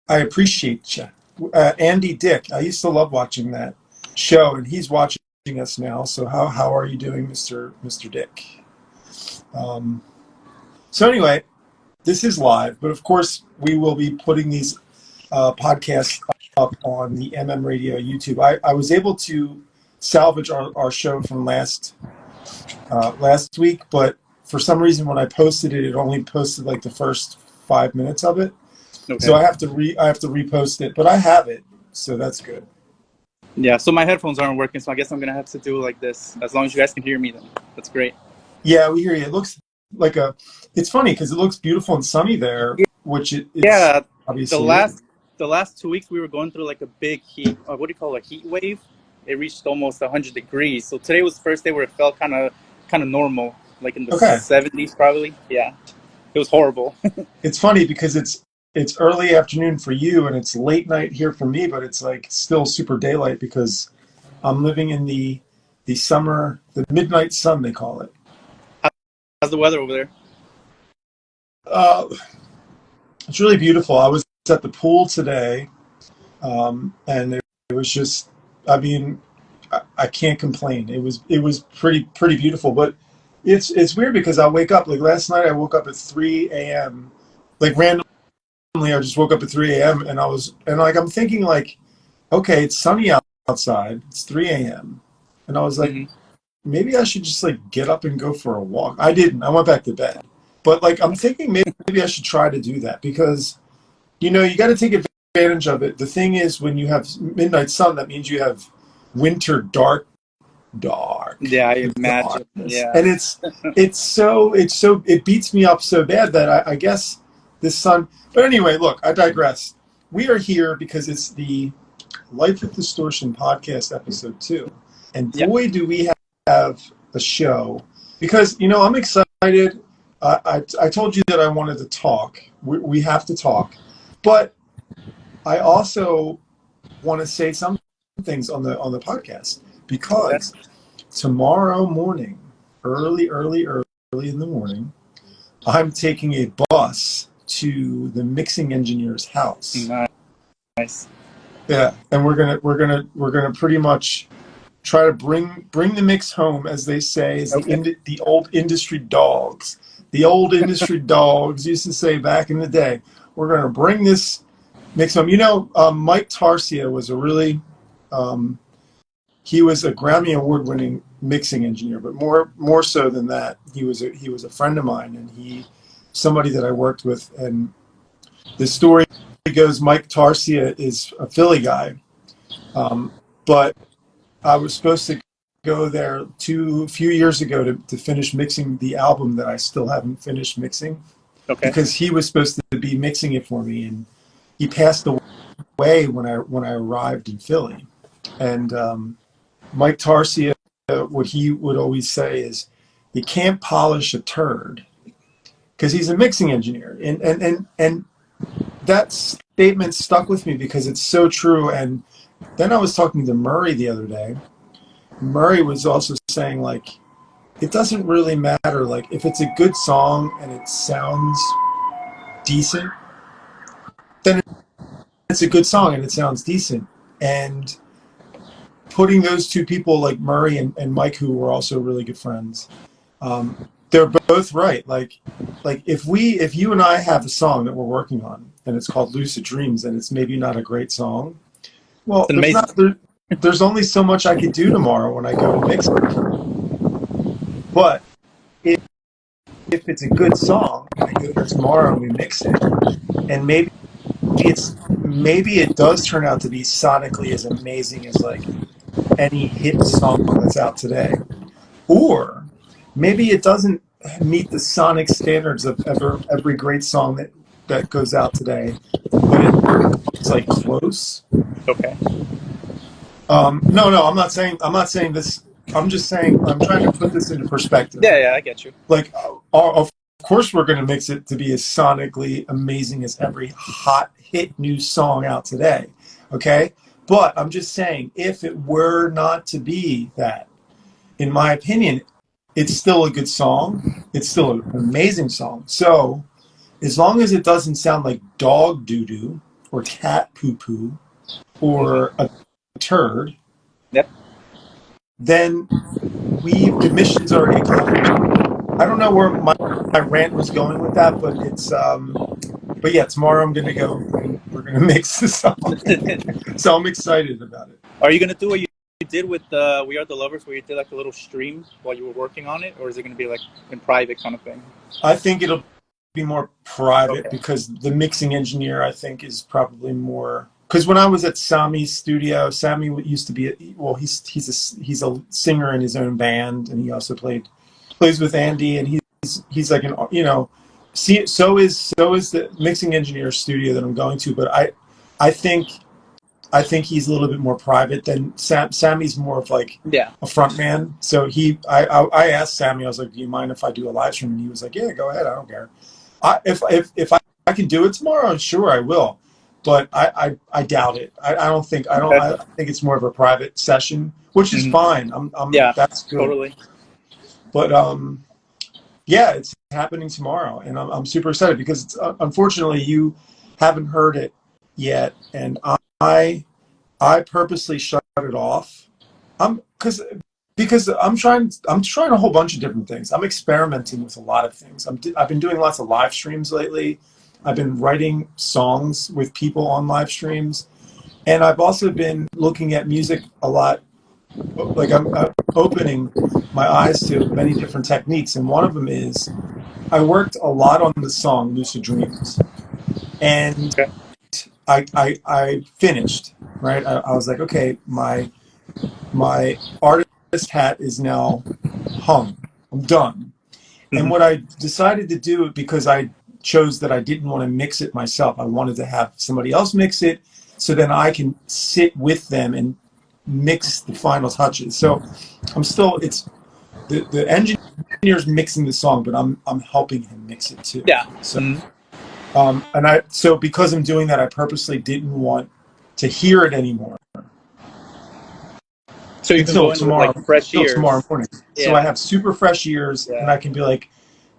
I appreciate you. Andy Dick, I used to love watching that show, and he's watching us now. So how are you doing, Mr. Dick? Um, so anyway, this is live, but of course we will be putting these podcasts up on the Radio YouTube. I was able to salvage our show from last week, but for some reason when I posted it, it only posted like the first 5 minutes of it. Okay. So I have to repost it, but I have it, so that's good. Yeah, so my headphones aren't working, so I guess I'm gonna have to do it like this. As long as you guys can hear me, then that's great. Yeah, we hear you. It looks like it's funny because it looks beautiful and sunny there, which it's obviously the last 2 weeks we were going through like a big heat. What do you call it? A heat wave? It reached almost 100 degrees. So today was the first day where it felt kind of normal, like in the 70s probably. Yeah, it was horrible. It's funny because it's early afternoon for you and it's late night here for me, but it's like still super daylight because I'm living in the summer, the midnight sun they call it. How's the weather over there? It's really beautiful. I was at the pool today, and it was just, I mean, I can't complain. It was pretty beautiful, but it's weird because I wake up, like last night I woke up at 3 a.m. like randomly. I just woke up at 3 a.m. and I'm thinking like, okay, it's sunny outside. It's 3 a.m. and I was like, maybe I should just like get up and go for a walk. I didn't. I went back to bed. But like I'm thinking maybe I should try to do that because, you got to take advantage of it. The thing is, when you have midnight sun, that means you have winter dark. Yeah, I imagine. Yeah, and it beats me up so bad that I guess this sun. But anyway, look, I digress. We are here because it's the Life with Distortion podcast episode 2, and boy, do we have a show because I'm excited. I told you that I wanted to talk. We have to talk, but I also want to say some things on the podcast because tomorrow morning, early in the morning, I'm taking a bus to the mixing engineer's house. Nice. Yeah, and we're gonna pretty much try to bring the mix home, as they say, as the old industry dogs. The old industry dogs used to say back in the day. We're gonna bring this mix home. Mike Tarsia was he was a Grammy award-winning mixing engineer, but more so than that, he was a friend of mine, and somebody that I worked with. And the story goes, Mike Tarsia is a Philly guy, but I was supposed to go there a few years ago to finish mixing the album that I still haven't finished mixing, because he was supposed to be mixing it for me, and he passed away when I arrived in Philly. And Mike Tarsia, what he would always say is, you can't polish a turd, because he's a mixing engineer, and that statement stuck with me because it's so true. And then I was talking to Murray the other day. Murray was also saying, like, it doesn't really matter, like, if it's a good song and it sounds decent, then it's a good song and it sounds decent. And putting those two people, like Murray and Mike, who were also really good friends, they're both right. Like if you and I have a song that we're working on and it's called Lucid Dreams and it's maybe not a great song, well, there's only so much I could do tomorrow when I go to mix it. But if it's a good song and I go there tomorrow and we mix it, and maybe it does turn out to be sonically as amazing as like any hit song that's out today, or maybe it doesn't meet the sonic standards of every great song that goes out today, but it's like close. Okay. No, I'm not saying this. I'm just saying, I'm trying to put this into perspective. Yeah, I get you. Like, of course we're going to mix it to be as sonically amazing as every hot hit new song out today, okay? But I'm just saying, if it were not to be that, in my opinion, it's still a good song. It's still an amazing song. So, as long as it doesn't sound like dog doo-doo, or cat poo poo or a turd, Yep. then the mission's already accomplished. I don't know where my rant was going with that, but but yeah, tomorrow I'm gonna go and we're gonna mix the song. So I'm excited about it. Are you gonna do what you did with We Are the Lovers, where you did like a little stream while you were working on it, or is it gonna be like in private kind of thing? I think it'll be more private Okay. because the mixing engineer, I think, is probably more. Because when I was at Sami's studio, Sami used to be he's a singer in his own band, and he also plays with Andy, and he's like so is the mixing engineer studio that I'm going to, but I think he's a little bit more private than Sami's more of like Yeah. a front man. So I asked Sami, I was like, do you mind if I do a live stream? And he was like, yeah, go ahead. I don't care. If I can do it tomorrow, sure I will. But I doubt it. I think it's more of a private session, which is fine. Yeah. That's good. Totally. But yeah, it's happening tomorrow, and I'm super excited because unfortunately you haven't heard it yet, and I purposely shut it off. Because I'm trying a whole bunch of different things. I'm experimenting with a lot of things. I've been doing lots of live streams lately. I've been writing songs with people on live streams, and I've also been looking at music a lot. Like I'm opening my eyes to many different techniques, and one of them is I worked a lot on the song Lucid Dreams, and Okay. I finished, right? I was like, okay, my artist hat is now hung. I'm done. And what I decided to do, because I chose that I didn't want to mix it myself, I wanted to have somebody else mix it so then I can sit with them and mix the final touches. So it's the engineer's mixing the song, but I'm helping him mix it too. Yeah. So so because I'm doing that, I purposely didn't want to hear it anymore. So you can go in tomorrow, with like fresh ears. Tomorrow morning. Yeah. So I have super fresh ears, and I can be like,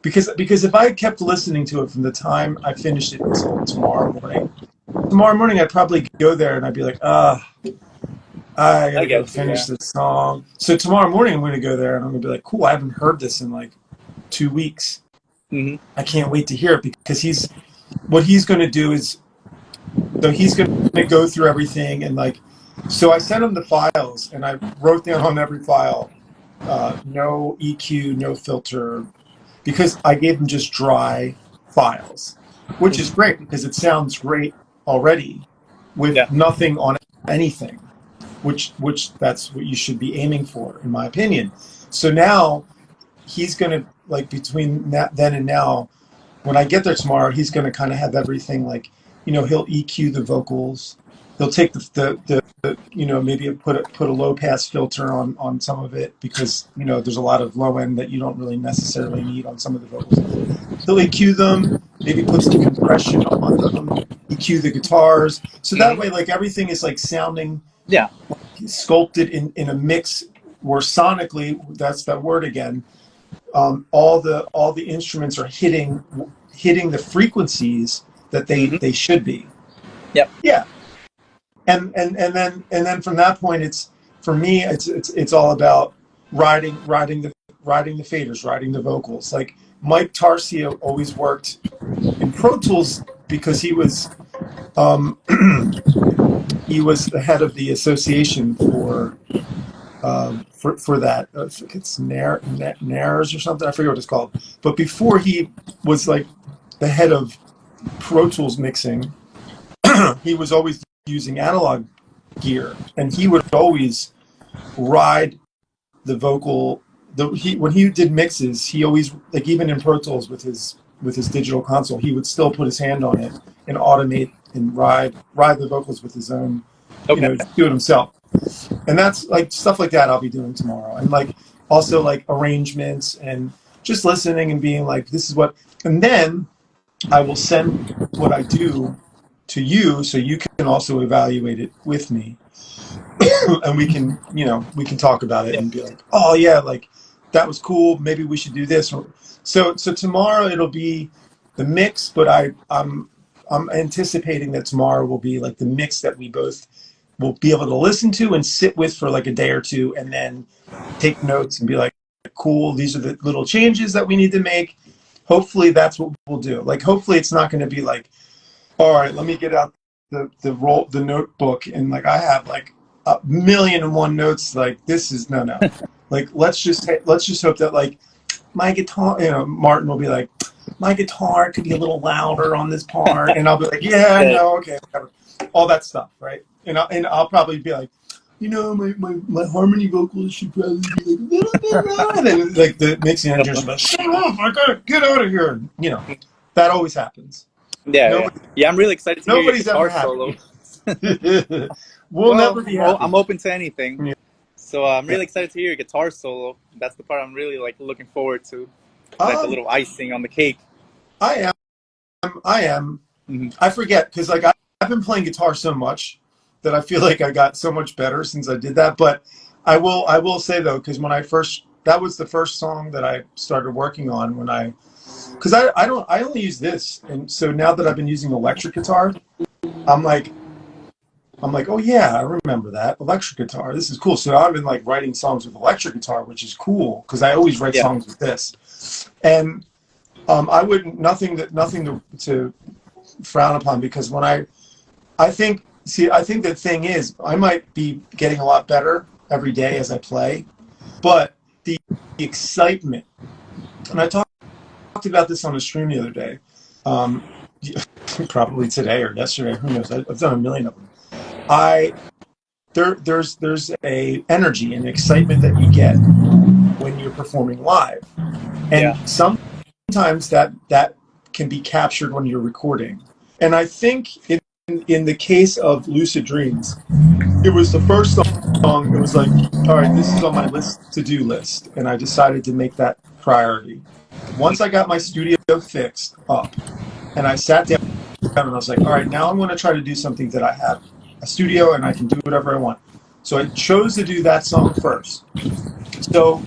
because if I kept listening to it from the time I finished it until tomorrow morning I'd probably go there and I'd be like, I gotta go finish this song. So tomorrow morning I'm gonna go there and I'm gonna be like, cool, I haven't heard this in like 2 weeks. I can't wait to hear it, because what he's gonna do is, so he's gonna go through everything, and like, so I sent him the files and I wrote down on every file, no EQ, no filter, because I gave him just dry files, which is great because it sounds great already with nothing on anything, which that's what you should be aiming for, in my opinion. So now he's going to, like, between then and now, when I get there tomorrow, he's going to kind of have everything, like, he'll EQ the vocals. He'll take the maybe put a low pass filter on some of it, because there's a lot of low end that you don't really necessarily need on some of the vocals. He'll EQ them, maybe put some compression on them, EQ the guitars, so that way, like, everything is like sounding sculpted in a mix where sonically, that's that word again, all the instruments are hitting the frequencies that they should be. Yeah. And then from that point, it's, for me, it's all about riding the faders, riding the vocals. Like, Mike Tarsia always worked in Pro Tools because he was he was the head of the association for that. I think it's NARS or something. I forget what it's called. But before he was like the head of Pro Tools mixing, he was always using analog gear, and he would always ride the vocal. When he did mixes, he always, like, even in Pro Tools with his digital console, he would still put his hand on it and automate and ride the vocals with his own, do it himself. And that's like stuff like that I'll be doing tomorrow, and like also like arrangements and just listening and being like, this is what, and then I will send what I do to you so you can also evaluate it with me. And we can talk about it and be like, oh yeah, like, that was cool, maybe we should do this. So tomorrow it'll be the mix, but I'm anticipating that tomorrow will be like the mix that we both will be able to listen to and sit with for like a day or two, and then take notes and be like, cool, these are the little changes that we need to make. Hopefully that's what we'll do. Like, hopefully it's not going to be like, all right, let me get out the notebook, and like I have like 1,000,001 notes. Like, this is no. Like, let's just hope that like my guitar, Martin will be like, my guitar could be a little louder on this part, and I'll be like, yeah, no, okay, whatever. All that stuff, right? And I'll probably be like, my harmony vocals should probably be like a little bit louder. And like the mixing engineers will be like, shut up, I gotta get out of here. That always happens. Yeah, I'm really excited to hear your guitar solo. We'll never be happy. I'm open to anything. Yeah. So I'm really excited to hear your guitar solo. That's the part I'm really like looking forward to. Like the little icing on the cake. I am. Mm-hmm. I forget, because like I've been playing guitar so much that I feel like I got so much better since I did that. But I will say though, because that was the first song that I started working on because I only use this, and so now that I've been using electric guitar, I'm like, oh yeah, I remember that electric guitar. This is cool. So I've been like writing songs with electric guitar, which is cool because I always write songs with this. And I wouldn't nothing to frown upon, because when I think the thing is, I might be getting a lot better every day as I play, but the excitement, and I talked about this on a stream the other day, probably today or yesterday, who knows? I've done a million of them. There's a energy and excitement that you get when you're performing live, and sometimes that can be captured when you're recording. And I think in the case of Lucid Dreams, it was the first song. It was like, all right, this is on my to-do list, and I decided to make that priority. Once I got my studio fixed up, and I sat down and I was like, all right, now I'm going to try to do something that I have a studio and I can do whatever I want. So I chose to do that song first. So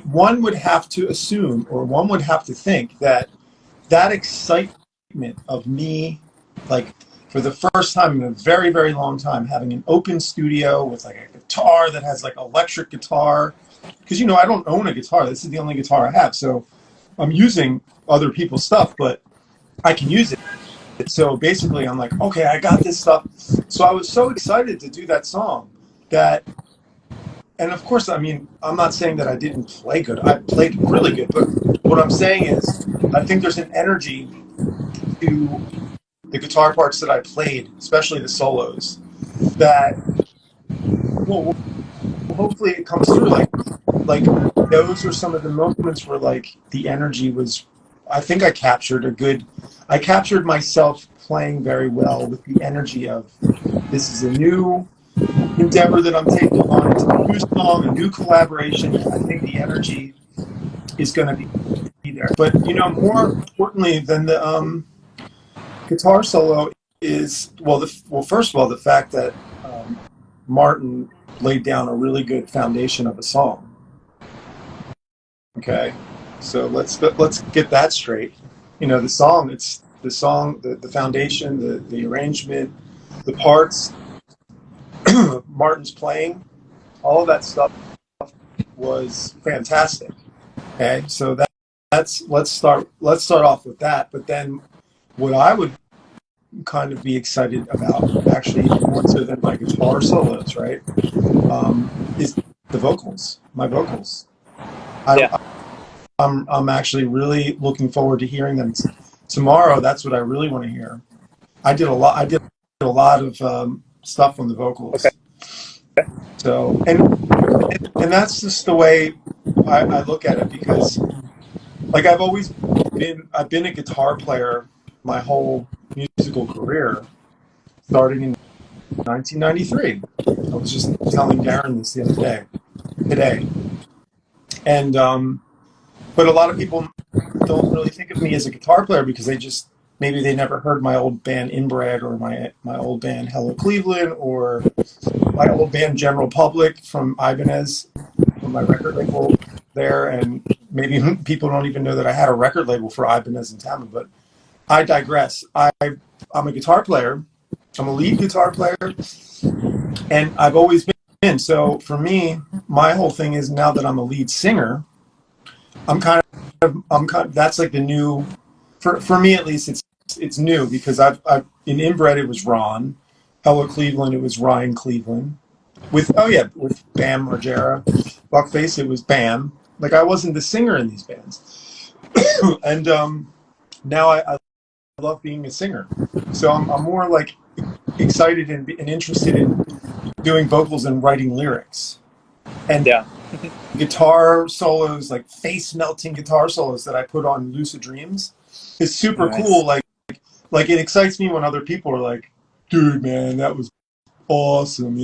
one would have to assume, or one would have to think that excitement of me, like for the first time in a very, very long time, having an open studio with like a guitar that has like electric guitar, because I don't own a guitar. This is the only guitar I have, so I'm using other people's stuff, but I can use it. So basically I'm like, okay, I got this stuff. So I was so excited to do that song and of course, I mean, I'm not saying that I didn't play good. I played really good, but what I'm saying is I think there's an energy to the guitar parts that I played, especially the solos, that well, hopefully it comes through. Like those were some of the moments where like the energy was, I think I captured myself playing very well with the energy of, this is a new endeavor that I'm taking on. It's a new song, a new collaboration. I think the energy is going to be there. But more importantly than the guitar solo is, first of all, the fact that Martin laid down a really good foundation of a song. Okay, so let's get that straight. The song, the foundation, the arrangement, the parts, Martin's playing, all of that stuff was fantastic. Okay, so that's let's start off with that. But then, what I would kind of be excited about, actually more so than my guitar solos, right, is the vocals, my vocals. I'm actually really looking forward to hearing them tomorrow. That's what I really want to hear. I did a lot of stuff on the vocals. Okay. So and that's just the way I look at it, because like I've been a guitar player my whole musical career, starting in 1993. I was just telling Darren this the other today, and but a lot of people don't really think of me as a guitar player because maybe they never heard my old band Inbred, or my old band Hello Cleveland, or my old band General Public from Ibanez, from my record label there. And maybe people don't even know that I had a record label for Ibanez and Tama, but I digress. I'm a guitar player. I'm a lead guitar player, and I've always been. So for me, my whole thing is now that I'm a lead singer, that's like the new, for me at least, it's new because I've in Inbred it was Ron, Hello Cleveland it was Ryan Cleveland, with Bam Margera, Buckface it was Bam. Like I wasn't the singer in these bands, and now I love being a singer. So I'm more like excited and interested in doing vocals and writing lyrics. And Yeah. guitar solos, like face melting guitar solos that I put on Lucid Dreams is super Nice. cool. Like it excites me when other people are like, dude, man, that was awesome.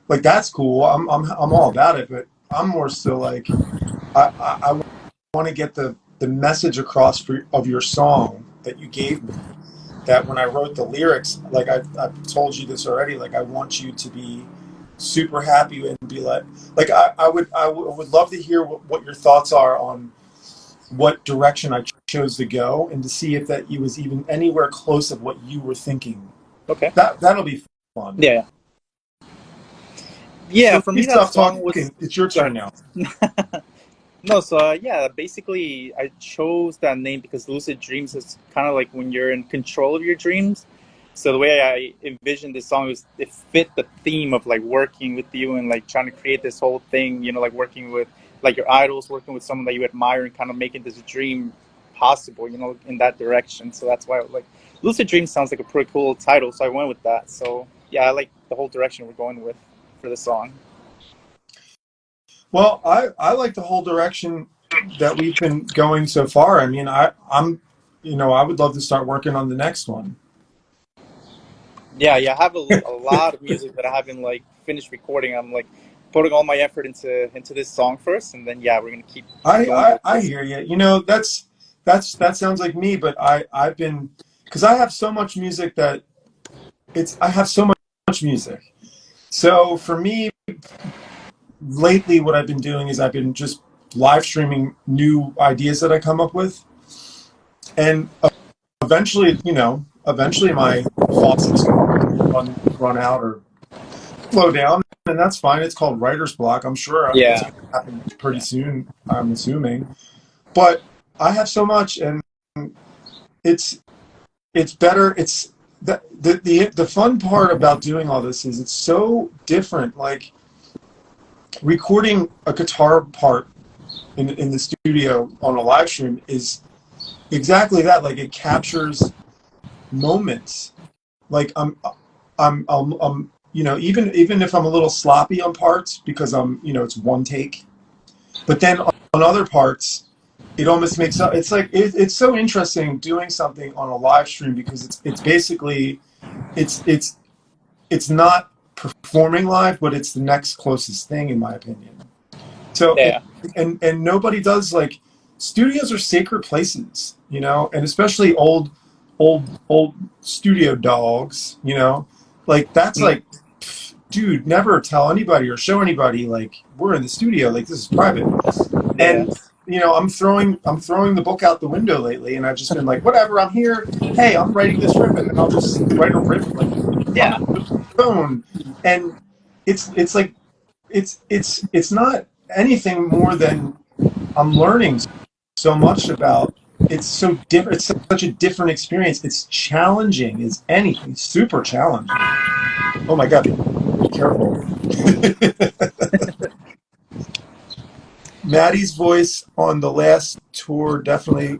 Like that's cool. I'm all about it, but I'm more so like, I want to get the message across of your song that you gave me. That when I wrote the lyrics, like I've told you this already, like I want you to be super happy and be like I would love to hear what your thoughts are on what direction I chose to go and to see if that you was even anywhere close of what you were thinking. Okay. That'll be fun. Yeah. Yeah, So for please me that stop song was. talking. It's your Go ahead. turn now. No, so yeah, basically I chose that name because lucid dreams is kind of like when you're in control of your dreams. So the way I envisioned this song was it fit the theme of like working with you and like trying to create this whole thing, like working with like your idols, working with someone that you admire and kind of making this dream possible, in that direction. So that's why like lucid dreams sounds like a pretty cool title. So I went with that. So yeah, I like the whole direction we're going with for the song. Well, I like the whole direction that we've been going so far. I mean, I'm I would love to start working on the next one. Yeah, I have a lot of music that I haven't like finished recording. I'm like putting all my effort into this song first, and then yeah, we're gonna keep I, going I with I this. hear you. That sounds like me, but I've been because I have so much music that I have so much music. So for me, lately, what I've been doing is I've been just live streaming new ideas that I come up with, and eventually my faucet's gonna run out or slow down, and that's fine. It's called writer's block. I'm sure it's Yeah, going to happen pretty soon. I'm assuming, but I have so much, and it's it's better. It's the fun part about doing all this is it's so different. Like recording a guitar part in the studio on a live stream is exactly that. Like it captures moments. Like even if I'm a little sloppy on parts because it's one take, but then on other parts it almost makes up. It's like it's so interesting doing something on a live stream because it's basically it's it's not performing live, but it's the next closest thing in my opinion. So yeah, and nobody does like studios are sacred places, and especially old studio dogs, like that's mm, like, dude, never tell anybody or show anybody like we're in the studio, like this is private. yeah, And I'm throwing the book out the window lately, and I've just been like, whatever, I'm here. Hey, I'm writing this riff, and then I'll just write a riff like on yeah, the phone, and it's like it's not anything more than I'm learning so much about. It's so different. It's such a different experience. It's challenging as anything. Super challenging. Oh my God, be careful. Maddie's voice on the last tour definitely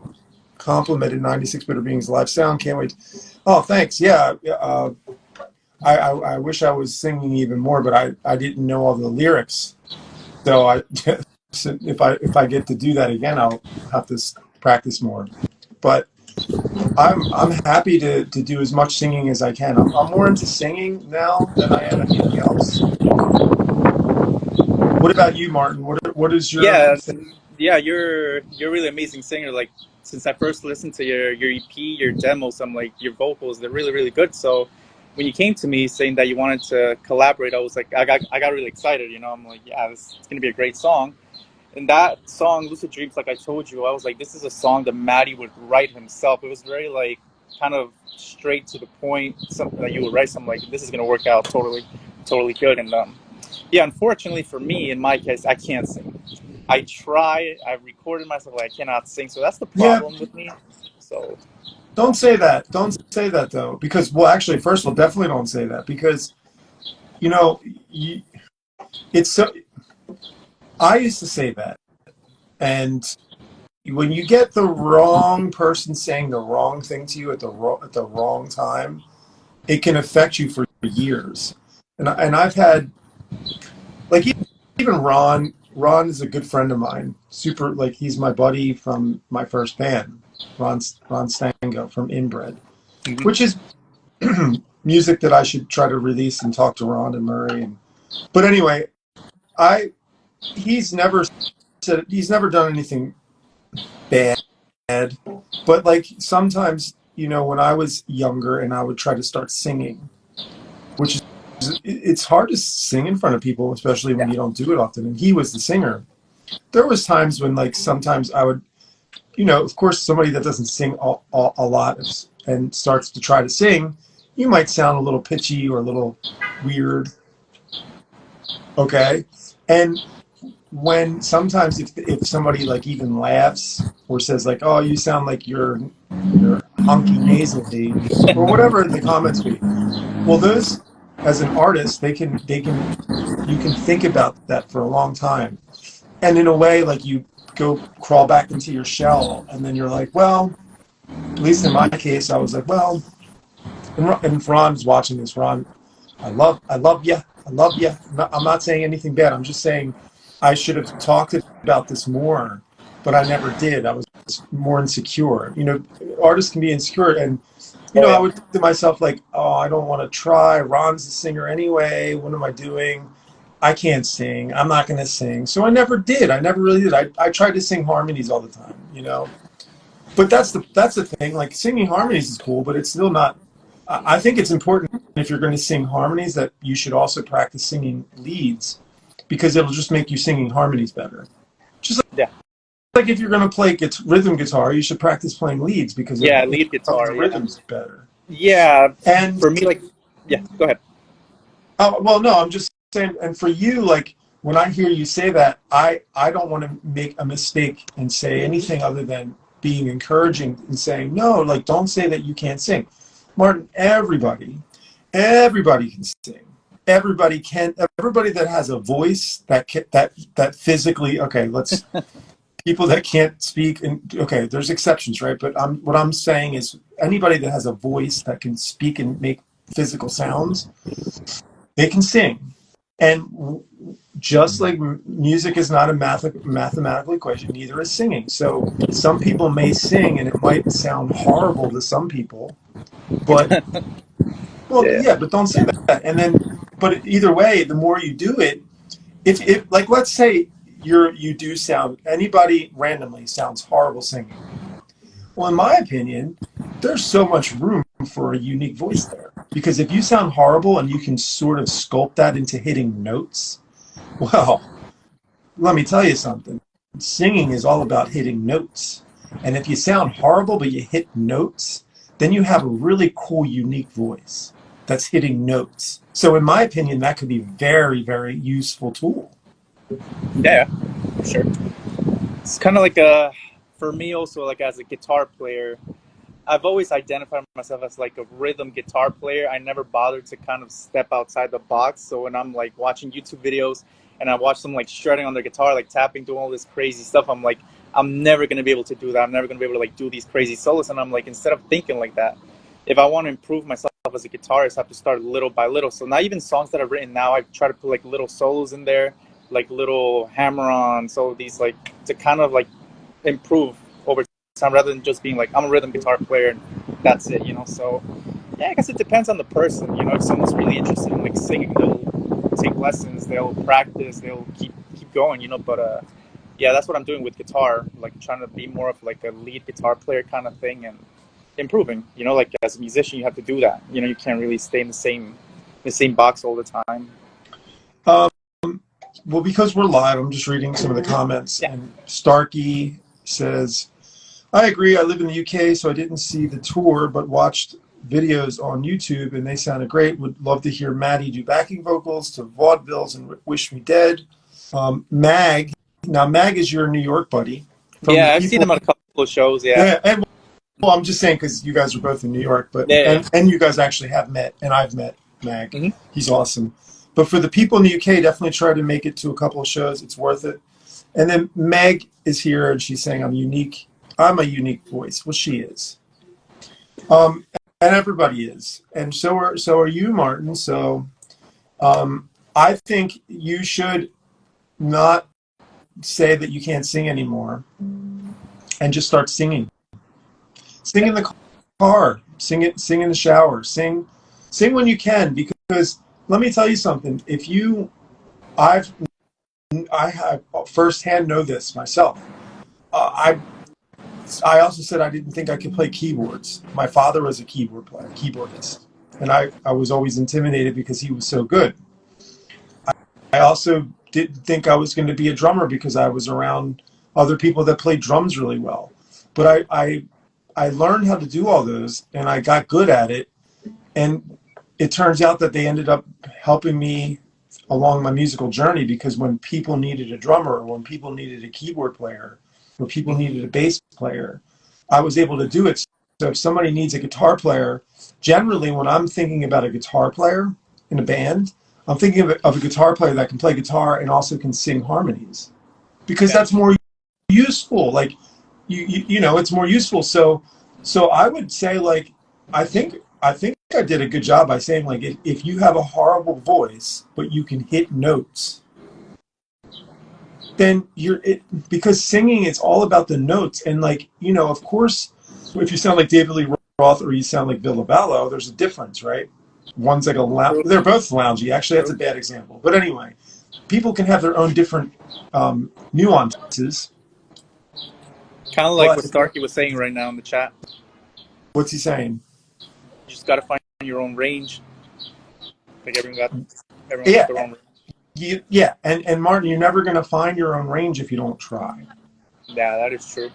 complimented 96 Bitter Beings live sound. Can't wait. Oh, thanks. Yeah. I wish I was singing even more, but I didn't know all the lyrics. So if I get to do that again, I'll have to practice more. But I'm happy to do as much singing as I can. I'm more into singing now than I am anything else. What about you, Martin? What is your yeah, thing? yeah. You're a really amazing singer. Like since I first listened to your EP, your demos, I'm like your vocals, they're really really good. So when you came to me saying that you wanted to collaborate, I was like, I got really excited. I'm like, yeah, it's gonna be a great song. And that song, Lucid Dreams, like I told you, I was like, this is a song that Matty would write himself. It was very like kind of straight to the point, something that you would write something like, this is going to work out totally good. And yeah, unfortunately for me, in my case, I can't sing. I try, I've recorded myself, like I cannot sing, so that's the problem with me. So don't say that. Don't say that though, because, well, actually, first of all, definitely don't say that, because, you know, it's so. I used to say that, and when you get the wrong person saying the wrong thing to you at the wrong time, it can affect you for years. And I've had, like, even Ron. Ron is a good friend of mine. Super, like, he's my buddy from my first band, Ron Stango from Inbred, which is music that I should try to release and talk to Ron and Murray. But anyway, he's never done anything bad, but like sometimes, you know, when I was younger and I would try to start singing, which is, it's hard to sing in front of people, especially when you don't do it often. And he was the singer. There was times when, like, sometimes I would, you know, of course, somebody that doesn't sing a lot and starts to try to sing, you might sound a little pitchy or a little weird. Okay. And when sometimes if somebody, like, even laughs or says, like, oh, you sound like you're hunky nasally or whatever the comments be, well, those, as an artist, you can think about that for a long time, and in a way, like, you go crawl back into your shell, and then you're like, well, at least in my case, I was like, well, and if Ron's watching this, Ron, I love you. I'm not saying anything bad. I'm just saying I should have talked about this more, but I never did. I was more insecure. You know, artists can be insecure, and, you know, I would think to myself, like, oh, I don't want to try. Ron's a singer anyway. What am I doing? I can't sing. I'm not going to sing. So I never did. I never really did. I tried to sing harmonies all the time, you know. But that's the thing. Like, singing harmonies is cool, but it's still not. I think it's important, if you're going to sing harmonies, that you should also practice singing leads, because it'll just make you singing harmonies better. Just like if you're going to play rhythm guitar, you should practice playing leads, because lead guitar, the rhythm's better. Yeah, and for me, like, go ahead. Oh, well, no, I'm just saying, and for you, like, when I hear you say that, I don't want to make a mistake and say anything other than being encouraging and saying, no, like, don't say that you can't sing. Martin, everybody can sing. Everybody that has a voice that physically, okay, people that can't speak, and okay, there's exceptions, right? But what I'm saying is, anybody that has a voice that can speak and make physical sounds, they can sing. And just like music is not a mathematical equation, neither is singing. So some people may sing and it might sound horrible to some people, but but don't say that. And then, but either way, the more you do it, if like, let's say you do sound, anybody randomly sounds horrible singing. Well, in my opinion, there's so much room for a unique voice there. Because if you sound horrible and you can sort of sculpt that into hitting notes, well, let me tell you something. Singing is all about hitting notes. And if you sound horrible but you hit notes, then you have a really cool, unique voice that's hitting notes. So in my opinion, that could be a very, very useful tool. Yeah, for sure. It's kind of like for me also, like, as a guitar player, I've always identified myself as like a rhythm guitar player. I never bothered to kind of step outside the box. So when I'm like watching YouTube videos and I watch them like shredding on their guitar, like tapping, doing all this crazy stuff, I'm like, I'm never going to be able to do that. I'm never going to be able to like do these crazy solos. And I'm like, instead of thinking like that, if I want to improve myself as a guitarist, I have to start little by little. So not even songs that I've written now, I try to put like little solos in there, like little hammer-ons, so these, like, to kind of like improve over time, rather than just being like, I'm a rhythm guitar player and that's it, you know. So yeah, I guess it depends on the person, you know. If someone's really interested in like singing, they'll take lessons, they'll practice, they'll keep going, you know. But yeah, that's what I'm doing with guitar, like trying to be more of like a lead guitar player kind of thing and improving, you know. Like, as a musician, you have to do that, you know. You can't really stay in the same box all the time. Well, because we're live, I'm just reading some of the comments. And Starkey says, I agree. I live in the UK, so I didn't see the tour, but watched videos on YouTube, and they sounded great. Would love to hear Maddie do backing vocals to Vaudevilles and Wish Me Dead. Mag, now Mag is your New York buddy. From Yeah, the I've seen people, him on a couple of shows. Yeah. yeah, and well, I'm just saying because you guys are both in New York, but Yeah. and you guys actually have met, and I've met Mag. Mm-hmm. He's awesome. But for the people in the UK, definitely try to make it to a couple of shows. It's worth it. And then Meg is here, and she's saying I'm unique. I'm a unique voice. Well, she is. And everybody is, and so are you, Martin. So I think you should not say that you can't sing anymore, and just start singing. Sing in the car. Sing in the shower. Sing when you can. Because let me tell you something. I have firsthand know this myself. I also said I didn't think I could play keyboards. My father was a keyboardist, and I was always intimidated because he was so good. I also didn't think I was going to be a drummer because I was around other people that played drums really well. But I learned how to do all those, and I got good at it. And it turns out that they ended up helping me along my musical journey, because when people needed a drummer, or when people needed a keyboard player, or people needed a bass player, I was able to do it. So if somebody needs a guitar player, generally when I'm thinking about a guitar player in a band, I'm thinking of a guitar player that can play guitar and also can sing harmonies, because that's more useful. Like you know, it's more useful. So I would say, like, I think I did a good job by saying, like, if you have a horrible voice but you can hit notes, then because singing, it's all about the notes. And, like, you know, of course, if you sound like David Lee Roth or you sound like Bill Aballo, there's a difference, right? One's like they're both loungy. Actually, that's a bad example. But anyway, people can have their own different nuances. Kind of like what Starkey was saying right now in the chat. What's he saying? You just got to find your own range. Like everyone got their own range. Yeah, and Martin, you're never going to find your own range if you don't try. Yeah, that is true.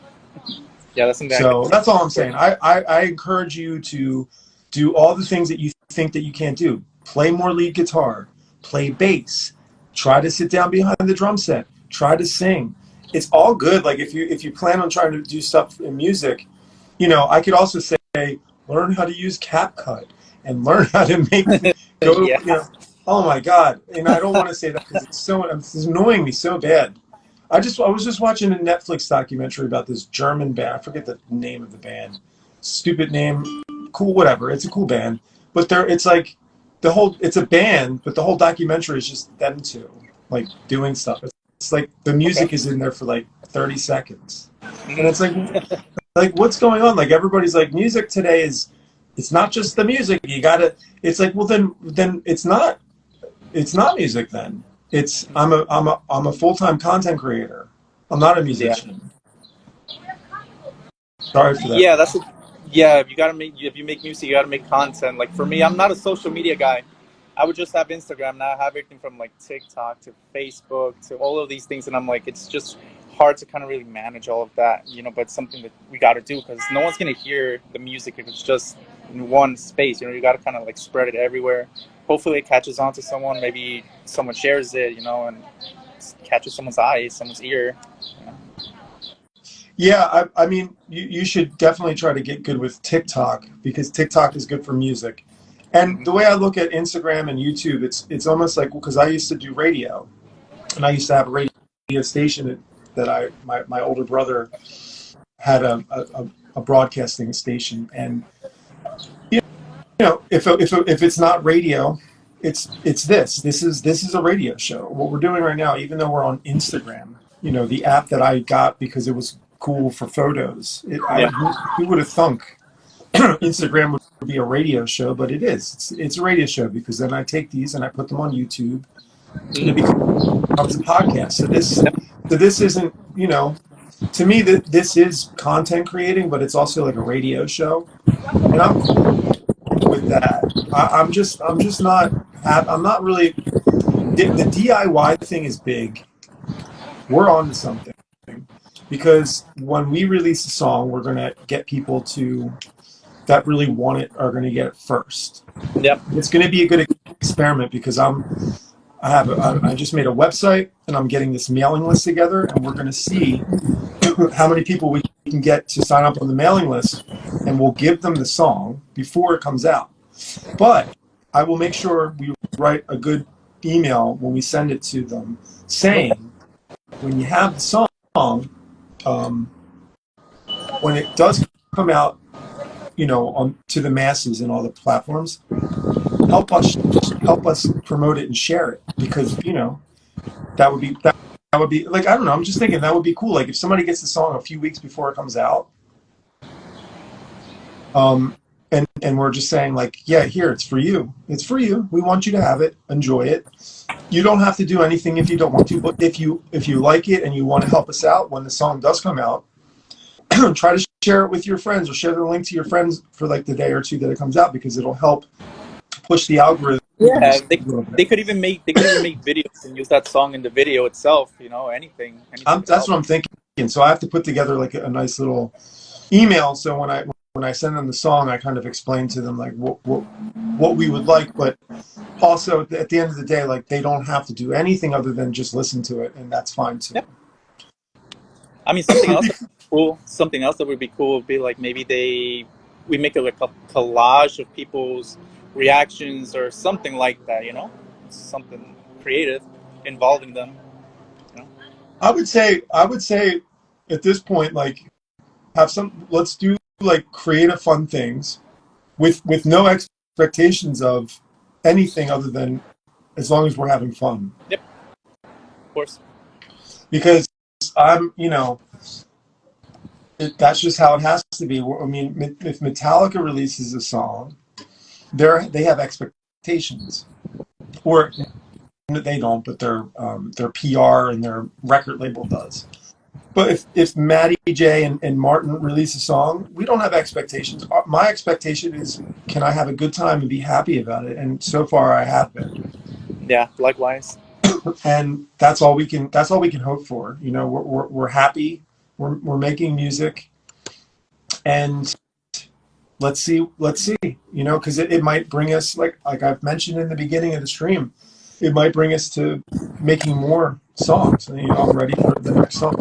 Yeah, that's something. So that's all I'm saying. I encourage you to do all the things that you think that you can't do. Play more lead guitar, play bass, try to sit down behind the drum set, try to sing. It's all good. Like if you plan on trying to do stuff in music, you know, I could also say learn how to use CapCut and learn how to make go. Yeah. You know, oh my God! And I don't want to say that because it's annoying me so bad. I was just watching a Netflix documentary about this German band. I forget the name of the band. Stupid name. Cool, whatever. It's a cool band, but it's like it's a band, but the whole documentary is just them two, like, doing stuff. It's like the music is in there for like 30 seconds, and it's like what's going on? Like, everybody's like, music today it's not just the music. You gotta. It's like, well, then it's not music then. It's I'm a full-time content creator. I'm not a musician. Yeah. Sorry for that. Yeah, if you make music, you gotta make content. Like for me, I'm not a social media guy. I would just have Instagram. Now I have everything from like TikTok to Facebook to all of these things, and I'm like, it's just hard to kind of really manage all of that, you know. But it's something that we got to do because no one's gonna hear the music if it's just in one space. You know, you got to kind of like spread it everywhere. Hopefully, it catches on to someone. Maybe someone shares it, you know, and catches someone's eye, someone's ear. You know? Yeah, I mean, you should definitely try to get good with TikTok, because TikTok is good for music. And the way I look at Instagram and YouTube, it's almost like, because I used to do radio, and I used to have a radio station that my older brother had a broadcasting station, and you know, if it's not radio, it's this. This is a radio show. What we're doing right now, even though we're on Instagram, you know, the app that I got because it was cool for photos. Who would have thunk Instagram would be a radio show, but it is. It's a radio show, because then I take these and I put them on YouTube, and it becomes a podcast. So this isn't, you know, to me this is content creating, but it's also like a radio show, and I'm cool with that. I'm not really. The DIY thing is big. We're on to something. because when we release a song, we're going to get people that really want it are going to get it first. Yep. It's going to be a good experiment because I just made a website and I'm getting this mailing list together, and we're going to see how many people we can get to sign up on the mailing list, and we'll give them the song before it comes out. But I will make sure we write a good email when we send it to them saying, when you have the song, when it does come out, to the masses and all the platforms, help us promote it and share it, because that would be like, I don't know, I'm just thinking that would be cool. Like if somebody gets the song a few weeks before it comes out, and we're just saying like, yeah, here, it's for you. We want you to have it, enjoy it. You don't have to do anything if you don't want to, but if you like it and you want to help us out when the song does come out, try to share it with your friends, or share the link to your friends for like the day or two that it comes out, because it'll help push the algorithm. Yeah, they could even make videos and use that song in the video itself. Anything that's what I'm thinking. So I have to put together like a nice little email. So when I send them the song, I kind of explain to them like what we would like, but also at the end of the day, like they don't have to do anything other than just listen to it, and that's fine too. Yep. I mean, something else cool. Something else that would be cool would be like maybe we make like a collage of people's reactions or something like that. Something creative involving them. I would say at this point, like let's do like creative fun things with no expectations of anything other than as long as we're having fun. Yep. Of course. Because that's just how it has to be. I mean, if Metallica releases a song, they have expectations, or they don't, but their PR and their record label does. But if Matty J and Martin release a song, we don't have expectations. My expectation is, can I have a good time and be happy about it? And so far, I have been. Yeah, likewise. And that's all we can hope for. We're happy. We're making music, and let's see. Because it might bring us, like I've mentioned in the beginning of the stream, it might bring us to making more songs. I'm ready for the next song.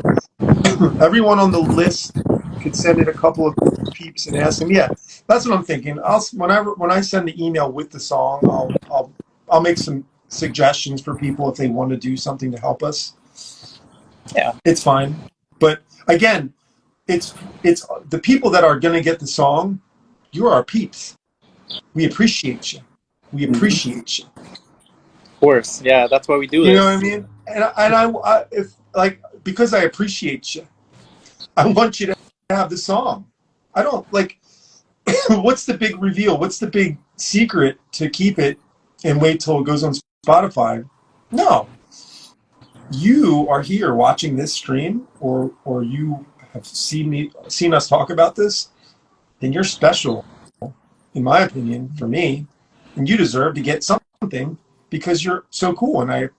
Everyone on the list could send in a couple of peeps and ask them. Yeah, that's what I'm thinking. When I send the email with the song, I'll make some suggestions for people if they want to do something to help us. Yeah, it's fine. But again, it's the people that are going to get the song. You're our peeps. We appreciate you. Of course, yeah, that's why we do this. You know what I mean? And I if like, because I appreciate you, I want you to have the song. I don't like. What's the big reveal? What's the big secret to keep it and wait till it goes on Spotify? No. You are here watching this stream, or you have seen us talk about this, then you're special, in my opinion, for me, and you deserve to get something because you're so cool, and I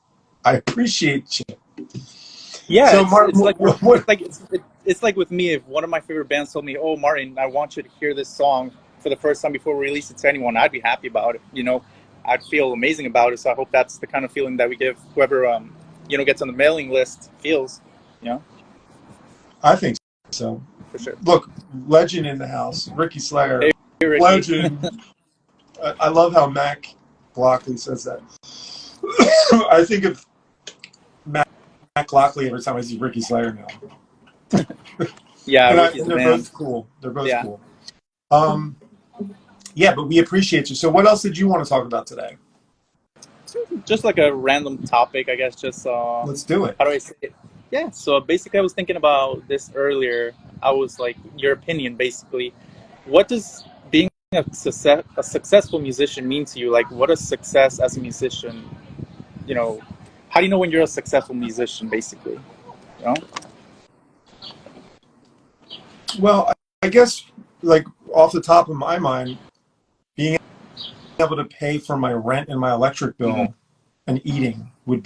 appreciate you. Yeah, so Martin, it's like with me. If one of my favorite bands told me, "Oh, Martin, I want you to hear this song for the first time before we release it to anyone," I'd be happy about it. I'd feel amazing about it. So I hope that's the kind of feeling that we give whoever gets on the mailing list feels. I think so. For sure. Look, legend in the house, Ricky Slayer. Hey, Ricky. Legend. I love how Mac Lockley says that. I think of Mac Lockley every time I see Ricky Slayer now. Yeah, and they're both cool. Cool. Yeah, but we appreciate you. So what else did you want to talk about today? Just like a random topic, I guess. Just let's do it. How do I say it? Yeah. So basically, I was thinking about this earlier. I was like, your opinion, basically. What does being a successful musician mean to you? Like, what is success as a musician? How do you know when you're a successful musician, basically? Well, I guess, like, off the top of my mind, being able to pay for my rent and my electric bill and eating would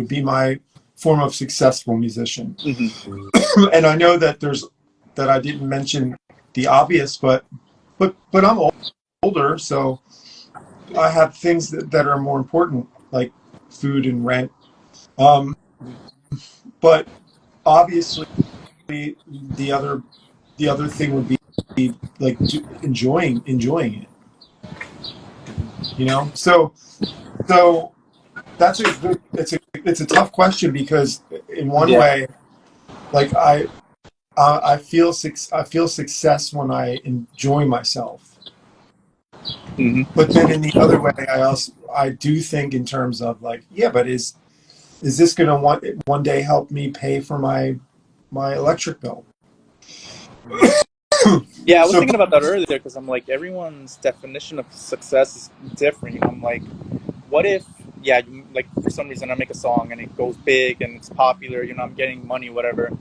be my form of successful musician. Mm-hmm. And I know that I didn't mention the obvious, but I'm older, so I have things that are more important, like food and rent. But obviously, the other thing would be like enjoying it. You know, so that's it's a tough question, because in one way, like I feel success when I enjoy myself. Mm-hmm. But then in the other way, I do think in terms of like, yeah, but is this going to one day help me pay for my electric bill? Yeah, I was So, thinking about that earlier because I'm like, everyone's definition of success is different. You know, I'm like, what if, yeah, like for some reason I make a song and it goes big and it's popular, you know, I'm getting money, whatever.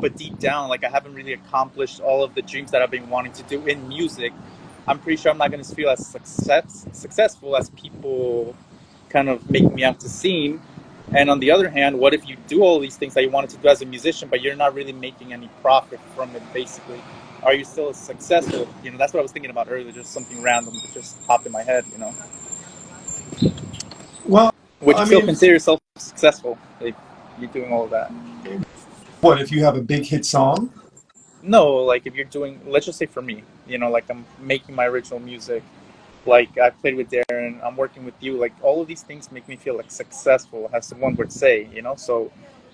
But deep down, like I haven't really accomplished all of the dreams that I've been wanting to do in music. I'm pretty sure I'm not going to feel as successful as people kind of make me out to seem. And on the other hand, what if you do all these things that you wanted to do as a musician, but you're not really making any profit from it, basically? Are you still successful? You know, that's what I was thinking about earlier, just something random that just popped in my head, you know? well, Would you I still mean, consider yourself successful if you're doing all of that? what if you have a big hit song? No, like if you're doing, let's just say for me, you know, like I'm making my original music, like I played with Darren, I'm working with you, like all of these things make me feel like successful, as one would say, you know? So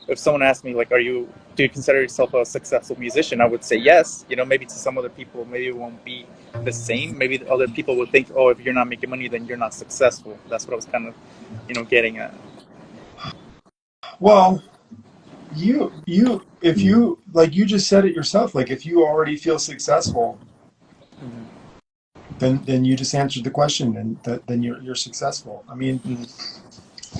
if someone asked me, like, do you consider yourself a successful musician? I would say yes. You know, maybe to some other people, maybe it won't be the same. Maybe other people would think, oh, if you're not making money, then you're not successful. That's what I was kind of, you know, getting at. Well, if you, like you just said it yourself, like if you already feel successful, then you just answered the question, and then you're successful. I mean,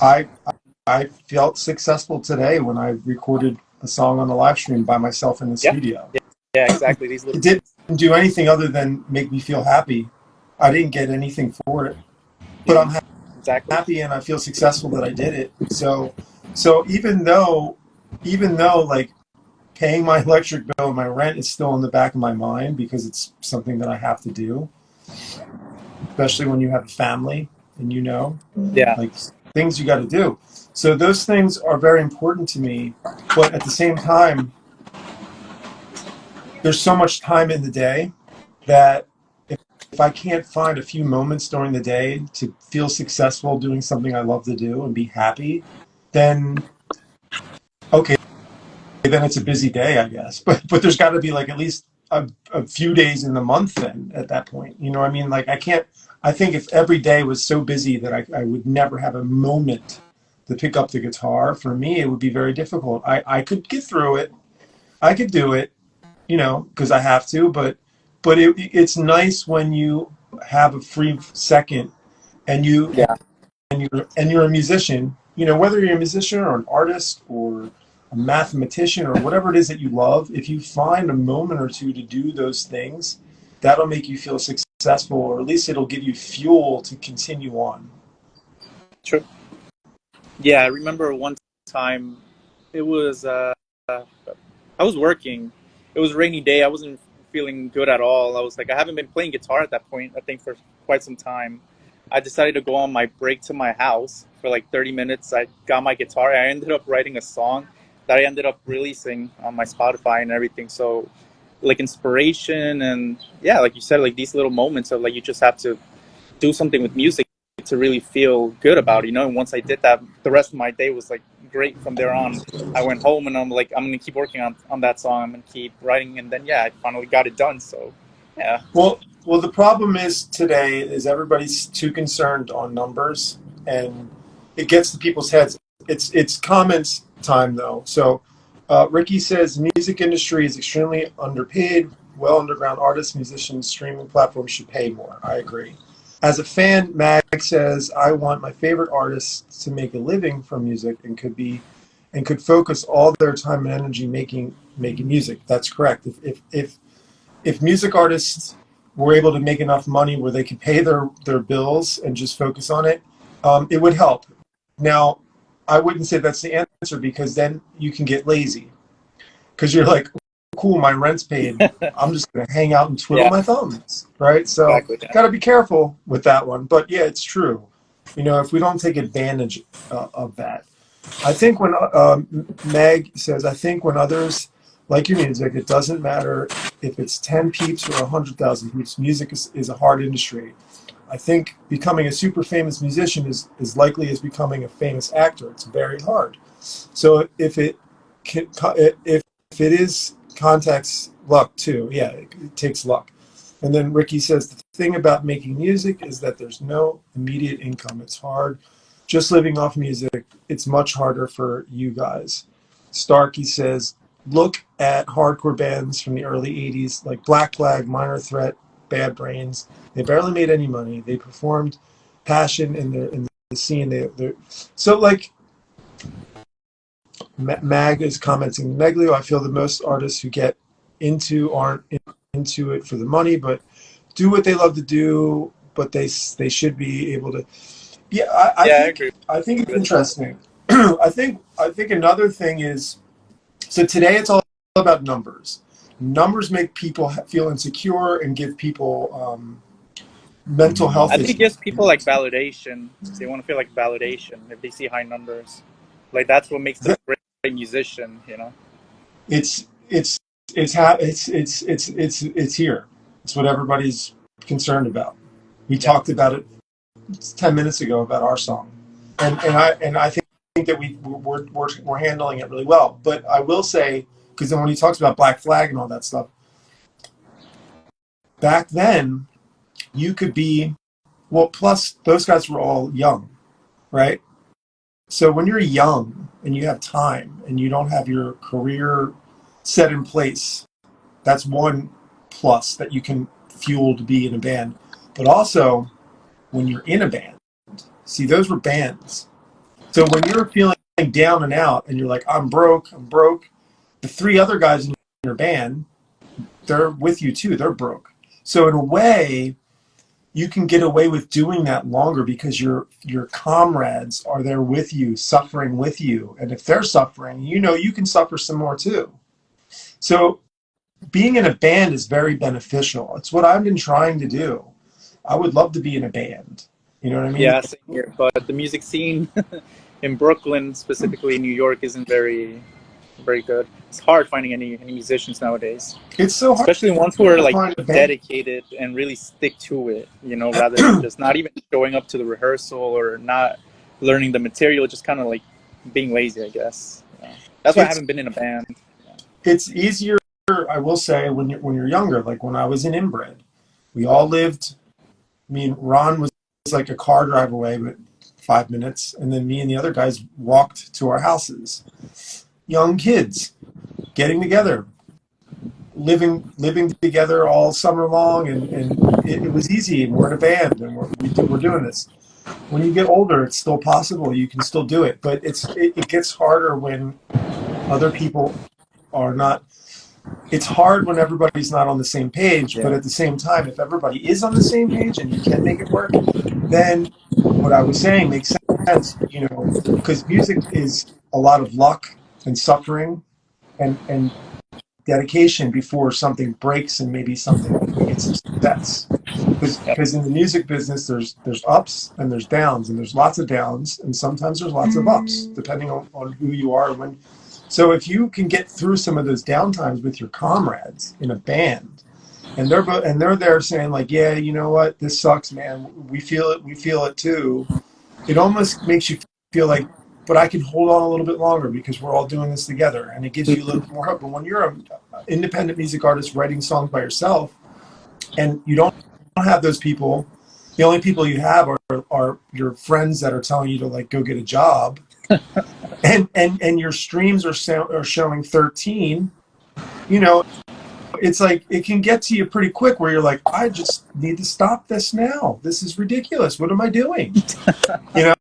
I felt successful today when I recorded a song on the live stream by myself in the studio. Yeah, exactly. These little It didn't do anything other than make me feel happy. I didn't get anything for it, but I'm exactly. happy and I feel successful that I did it. So even though like paying my electric bill and my rent is still in the back of my mind, because it's something that I have to do, especially when you have a family and like things you got to do. So those things are very important to me, but at the same time, there's so much time in the day that if I can't find a few moments during the day to feel successful doing something I love to do and be happy, then okay, then it's a busy day, I guess. But there's got to be like at least a few days in the month then at that point. You know what I mean? Like I think if every day was so busy that I would never have a moment to pick up the guitar, for me it would be very difficult. I could get through it. I could do it, you know, because I have to, but it's nice when you have a free second and you're a musician, you know, whether you're a musician or an artist or a mathematician or whatever it is that you love, if you find a moment or two to do those things, that'll make you feel successful, or at least it'll give you fuel to continue on. True. Yeah, I remember one time it was I was working. It was a rainy day. I wasn't feeling good at all. I was like, I haven't been playing guitar at that point, I think, for quite some time. I decided to go on my break to my house for like 30 minutes. I got my guitar. I ended up writing a song that I ended up releasing on my Spotify and everything. So like inspiration and yeah, like you said, like these little moments of like you just have to do something with music to really feel good about it, you know. And once I did that, the rest of my day was like great from there on. I went home and I'm like, I'm gonna keep working on that song. I'm gonna keep writing, and then yeah, I finally got it done. So yeah. Well, the problem is today is everybody's too concerned on numbers, and it gets to people's heads. It's comments time though. So Ricky says music industry is extremely underpaid. Well, underground artists, musicians, streaming platforms should pay more. I agree. As a fan, Mag says, I want my favorite artists to make a living from music and could focus all their time and energy making music. That's correct. If music artists were able to make enough money where they could pay their bills and just focus on it, it would help. Now, I wouldn't say that's the answer, because then you can get lazy. Because you're like, cool, my rent's paid. I'm just going to hang out and twiddle my thumbs, right? So Exactly. Yeah. got to be careful with that one. But yeah, it's true. You know, if we don't take advantage of that. I think when Meg says, I think when others like your music, it doesn't matter if it's 10 peeps or 100,000 peeps. Music is a hard industry. I think becoming a super famous musician is likely as becoming a famous actor. It's very hard. So if it is context, luck too. Yeah, it takes luck. And then Ricky says, the thing about making music is that there's no immediate income. It's hard. Just living off music, it's much harder for you guys. Starkey says, look at hardcore bands from the early 80s, like Black Flag, Minor Threat, Bad Brains. They barely made any money. They performed passion in the scene. So like, Mag is commenting, Meglio, I feel the most artists who get aren't into it for the money, but do what they love to do, but they should be able to. Yeah, I think it's interesting. I think another thing is, so today it's all about numbers. Numbers make people feel insecure and give people mental health I think issues. it gives people like validation. They want to feel like validation if they see high numbers. Like that's what makes them a great musician, you know. It's here. It's what everybody's concerned about. We talked about it 10 minutes ago about our song, and I think that we're handling it really well. But I will say, because then when he talks about Black Flag and all that stuff, back then you could be, well, plus those guys were all young, right? So when you're young and you have time and you don't have your career set in place, that's one plus that you can fuel to be in a band. But also, when you're in a band, see, those were bands. So when you're feeling down and out and you're like, I'm broke, the three other guys in your band, they're with you too, they're broke. So in a way, you can get away with doing that longer because your comrades are there with you, suffering with you. And if they're suffering, you know you can suffer some more too. So being in a band is very beneficial. It's what I've been trying to do. I would love to be in a band. You know what I mean? Yeah, same here. But the music scene in Brooklyn, specifically New York, isn't very good. It's hard finding any musicians nowadays. It's so hard, especially ones who are like dedicated and really stick to it, you know, rather than just not even showing up to the rehearsal or not learning the material, just kind of like being lazy, I guess. Yeah. That's why I haven't been in a band. Yeah. It's easier, I will say, when you're younger. Like when I was in Inbred, we all lived. I mean, Ron was like a car drive away, but 5 minutes, and then me and the other guys walked to our houses. Young kids getting together, living together all summer long, and it was easy, and we're in a band, and we're doing this. When you get older, it's still possible. You can still do it, but it gets harder when other people are not. It's hard when everybody's not on the same page, but at the same time, if everybody is on the same page and you can make it work, then what I was saying makes sense, you know, because music is a lot of luck and suffering and dedication before something breaks and maybe something gets success. Because in the music business, there's ups and there's downs, and there's lots of downs, and sometimes there's lots of ups, depending on who you are and when. So if you can get through some of those down times with your comrades in a band, and they're there saying like, yeah, you know what, this sucks, man. We feel it too. It almost makes you feel like, but I can hold on a little bit longer because we're all doing this together, and it gives you a little bit more hope. But when you're an independent music artist writing songs by yourself, and you don't have those people, the only people you have are your friends that are telling you to like go get a job. and your streams are showing 13, you know, it's like it can get to you pretty quick where you're like, I just need to stop this now. This is ridiculous. What am I doing? You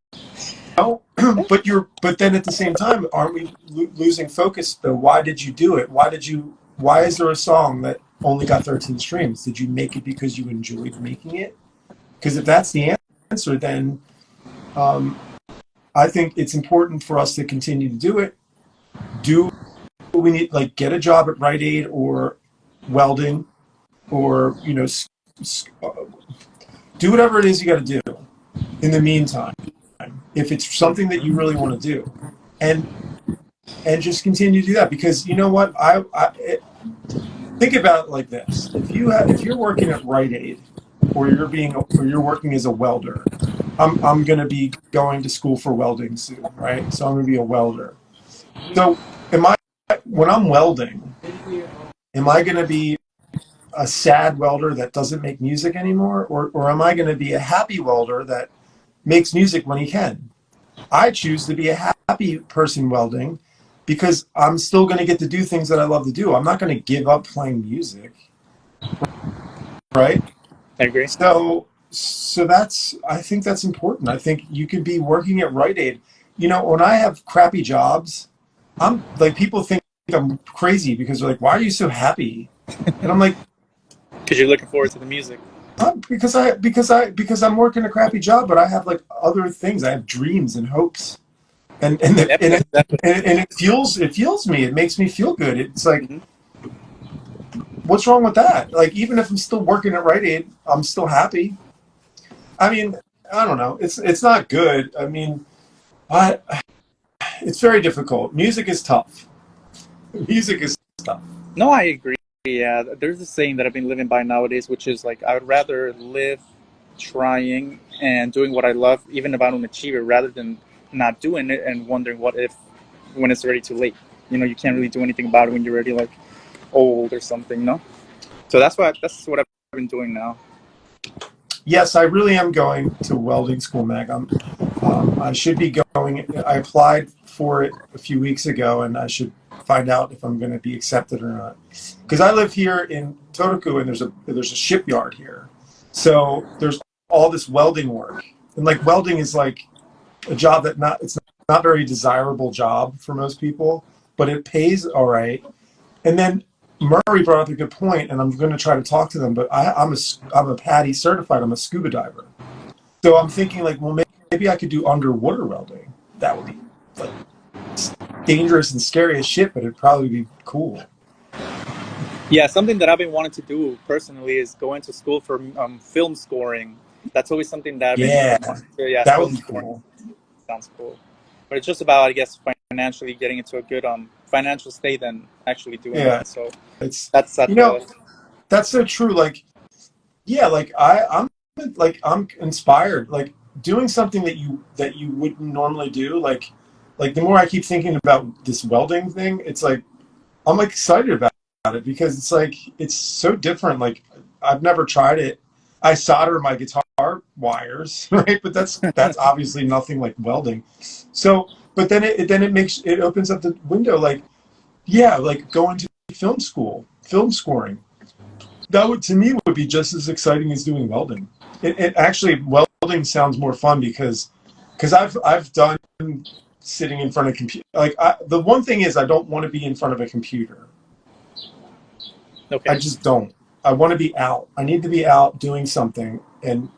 know? But then at the same time, aren't we losing focus though? Why did you do it? Why is there a song that only got 13 streams? Did you make it because you enjoyed making it? Because if that's the answer, then I think it's important for us to continue to do it. Do we need, like, get a job at Rite Aid or welding, or do whatever it is you got to do in the meantime, if it's something that you really want to do, and just continue to do that. Because you know what, think about it like this: if you're working at Rite Aid, or you're working as a welder, I'm going to be going to school for welding soon, right? So I'm going to be a welder. So when I'm welding, am I going to be a sad welder that doesn't make music anymore, or am I going to be a happy welder that makes music when he can? I choose to be a happy person welding, because I'm still going to get to do things that I love to do. I'm not going to give up playing music, right? I agree. So I think that's important. I think you could be working at Rite Aid. When I have crappy jobs, I'm like, people think I'm crazy because they're like, "Why are you so happy?" And I'm like, because you're looking forward to the music. Because I'm working a crappy job, but I have like other things. I have dreams and hopes, and it fuels me. It makes me feel good. It's like, what's wrong with that? Like, even if I'm still working at Rite Aid, I'm still happy. I mean, I don't know. It's not good. I mean, it's very difficult. Music is tough. Music is tough. No, I agree. Yeah, there's a saying that I've been living by nowadays, which is like, I would rather live trying and doing what I love, even if I don't achieve it, rather than not doing it and wondering what if, when it's already too late. You can't really do anything about it when you're already like old or something, no? So that's what I've been doing now. Yes, I really am going to welding school, Meg. I should be going. I applied for it a few weeks ago, and I should find out if I'm going to be accepted or not. Because I live here in Totoku, and there's a shipyard here, so there's all this welding work, and like, welding is like a job it's not a very desirable job for most people, but it pays all right. And then Murray brought up a good point, and I'm going to try to talk to them. But I'm a PADI certified. I'm a scuba diver, so I'm thinking like, well, maybe I could do underwater welding. That would be like dangerous and scary as shit, but it'd probably be cool. Yeah, something that I've been wanting to do personally is go into school for film scoring. That's always something that I've been wanting to. Yeah, that would be cool. Sounds cool, but it's just about, I guess, financially getting into a good financial state and actually doing that. So that's that's so true. Like, yeah, like I'm inspired. Like, doing something that you wouldn't normally do. Like the more I keep thinking about this welding thing, it's like I'm like excited about it, because it's like, it's so different. Like, I've never tried it. I solder my guitar wires, right? But that's obviously nothing like welding. So, but then it opens up the window. Like, yeah, like going to film school, film scoring. That would, to me, would be just as exciting as doing welding. It actually, welding sounds more fun because I've done sitting in front of a computer. Like, the one thing is, I don't want to be in front of a computer. Okay. I just don't. I want to be out. I need to be out doing something. And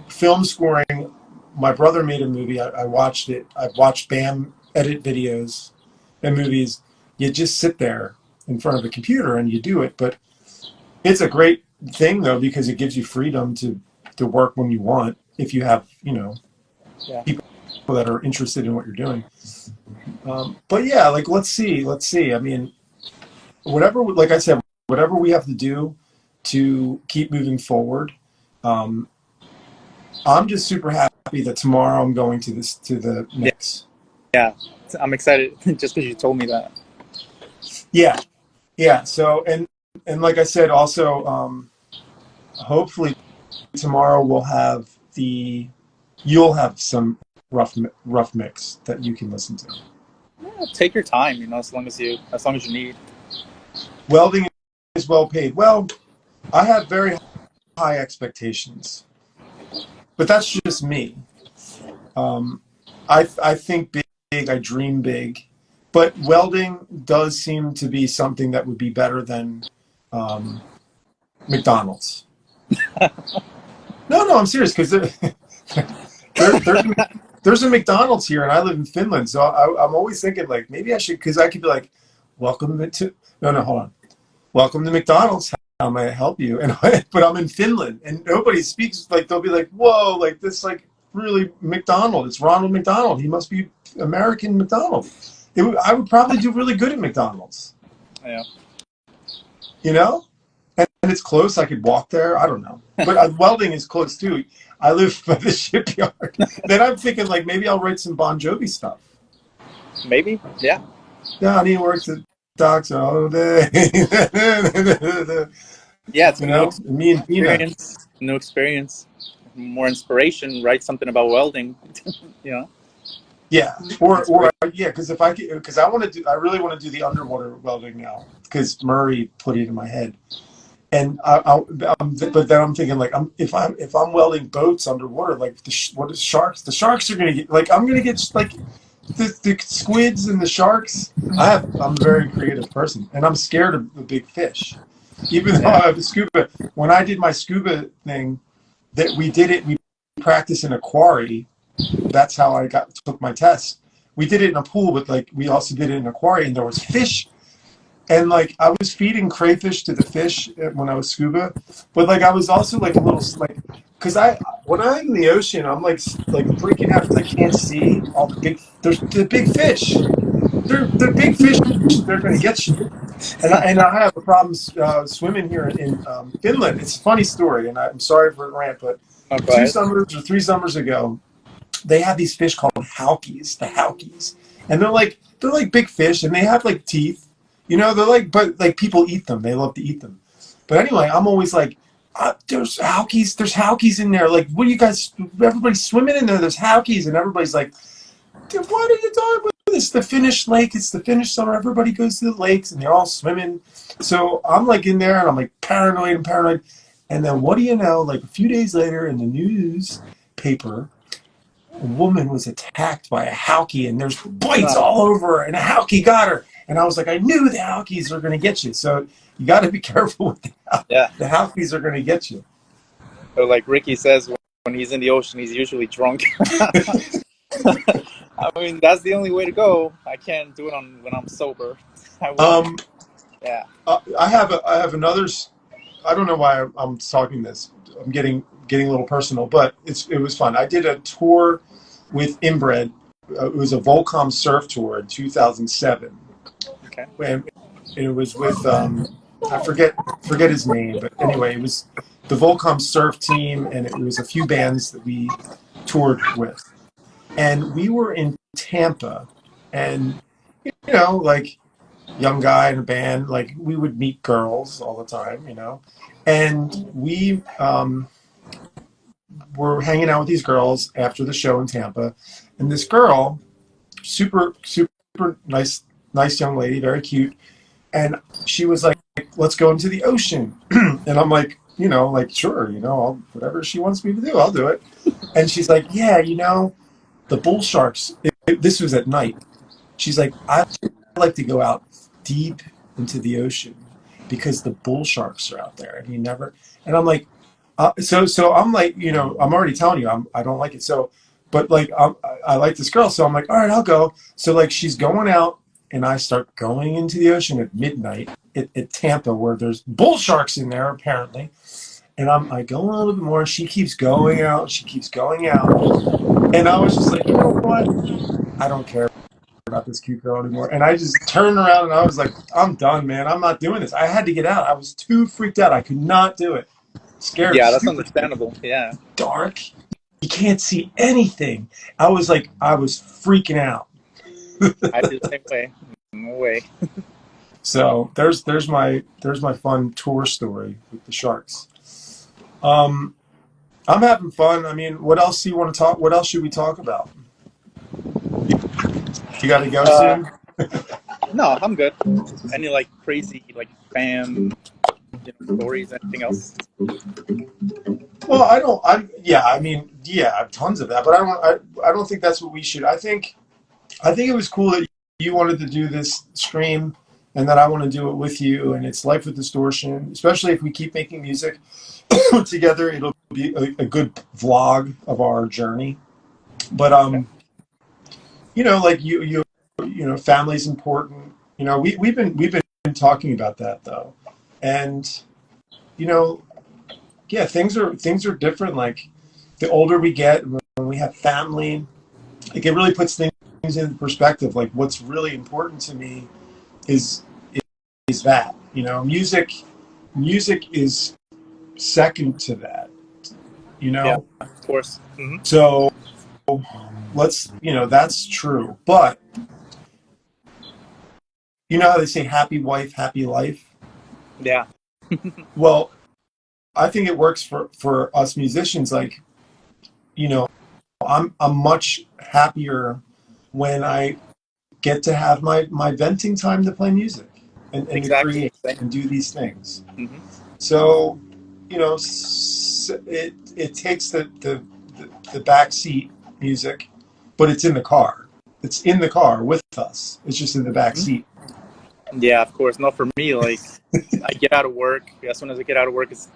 film scoring, my brother made a movie. I watched it. I've watched BAM edit videos and movies. You just sit there in front of a computer and you do it. But it's a great thing, though, because it gives you freedom to work when you want, if you have, people that are interested in what you're doing. But yeah, like, let's see. I mean, whatever, like I said, whatever we have to do to keep moving forward. I'm just super happy that tomorrow I'm going to the mix. Yeah, I'm excited just because you told me that. Yeah. So, and like I said, also, hopefully tomorrow you'll have some rough mix that you can listen to. Yeah, take your time, as long as you need. Welding is well paid. Well, I have very high expectations, but that's just me. I think big. I dream big, but welding does seem to be something that would be better than McDonald's. No, I'm serious, because there's a McDonald's here, and I live in Finland, so I'm always thinking like maybe I should, because I could be like, welcome to no, hold on, welcome to McDonald's. How may I help you? And but I'm in Finland, and nobody speaks like they'll be like, whoa, like this, like really McDonald. It's Ronald McDonald. He must be American McDonald. I would probably do really good at McDonald's. Yeah. You know, and it's close. I could walk there. I don't know, but welding is close too. I live by the shipyard. Then I'm thinking like maybe I'll write some Bon Jovi stuff. Maybe, yeah. Johnny works at docks all day. Yeah, it's you know, me and Tina. New experience, more inspiration. Write something about welding. You know. Yeah, or yeah, because I really want to do the underwater welding now because Murray put it in my head, and but then I'm thinking like if I'm welding boats underwater, like what is sharks? The sharks are gonna get like I'm gonna get like the squids and the sharks. I'm a very creative person, and I'm scared of the big fish, even though I have a scuba. When I did my scuba thing, we practiced in a quarry. That's how I took my test. We did it in a pool, but like we also did it in a quarry, and there was fish, and like I was feeding crayfish to the fish when I was scuba, but like I was also like a little like because when I'm in the ocean, I'm like freaking out because I can't see all there's the big fish. They're big fish. They're gonna get you. And I have a problem swimming here in Finland. It's a funny story, and I'm sorry for the rant, but 2 summers or 3 summers ago, they have these fish called haukies, and they're like big fish, and they have like teeth, you know. But like people eat them. They love to eat them. But anyway, I'm always like, there's haukies in there. Like, what are you guys? Everybody's swimming in there. There's haukies, and everybody's like, what are you talking about? It's the Finnish lake. It's the Finnish summer. Everybody goes to the lakes, and they're all swimming. So I'm like in there, and I'm like paranoid. And then what do you know? Like a few days later, in the newspaper, a woman was attacked by a haukie, and there's bites all over her, and a haukie got her. And I was like, I knew the haukies are going to get you. So you got to be careful with the haukies are going to get you. So like Ricky says, when he's in the ocean, he's usually drunk. I mean, that's the only way to go. I can't do it when I'm sober. Yeah. I have another. I don't know why I'm talking this. I'm getting a little personal, but it was fun. I did a tour with Inbred. It was a Volcom surf tour in 2007. Okay. And it was with I forget his name, but anyway, it was the Volcom surf team, and it was a few bands that we toured with. And we were in Tampa, and you know, like young guy in a band, like we would meet girls all the time, you know, and we were hanging out with these girls after the show in Tampa, and this girl, super nice young lady, very cute, and she was like, let's go into the ocean. And I'm like, you know, like, sure, you know, whatever she wants me to do, I'll do it. And she's like, yeah, you know, the bull sharks, this was at night. She's like, I like to go out deep into the ocean because the bull sharks are out there, and and I'm like, so I'm like, you know, I'm already telling you, I don't like it. So, but like, I like this girl. So I'm like, all right, I'll go. So like, she's going out, and I start going into the ocean at midnight at Tampa, where there's bull sharks in there apparently. And I go a little bit more. She keeps going out. And I was just like, you know what? I don't care about this cute girl anymore. And I just turned around, and I was like, I'm done, man. I'm not doing this. I had to get out. I was too freaked out. I could not do it. Scared. Yeah, that's understandable. Yeah. Dark. You can't see anything. I was freaking out. I do the same way. No way. So there's my fun tour story with the sharks. I'm having fun. I mean, what else do you want to talk? What else should we talk about? You got to go soon? No, I'm good. Any like crazy like fan stories? Anything else? Well, I have tons of that, but I don't think that's what we should. I think it was cool that you wanted to do this stream, and that I want to do it with you. And it's Life with Distortion, especially if we keep making music together. It'll be a good vlog of our journey. But Okay. you know, like you know, family's important. You know, we've been talking about that though, and you know, yeah, things are different. Like the older we get, when we have family, like it really puts things in perspective. Like what's really important to me is is that, you know, music is second to that, you Yeah, know. of course. Hmm. So let's, you know, that's true. But you know how they say happy wife, happy life? Yeah. Well, I think it works for us musicians. Like, you know, I'm much happier when I get to have my venting time to play music and to Exactly. create Same. and do these things. Hmm. So, you know, it takes the backseat music, but it's in the car. It's in the car with us. It's just in the back Hmm. seat. Yeah, of course. Not for me. Like, I get out of work. As soon as I get out of work, it's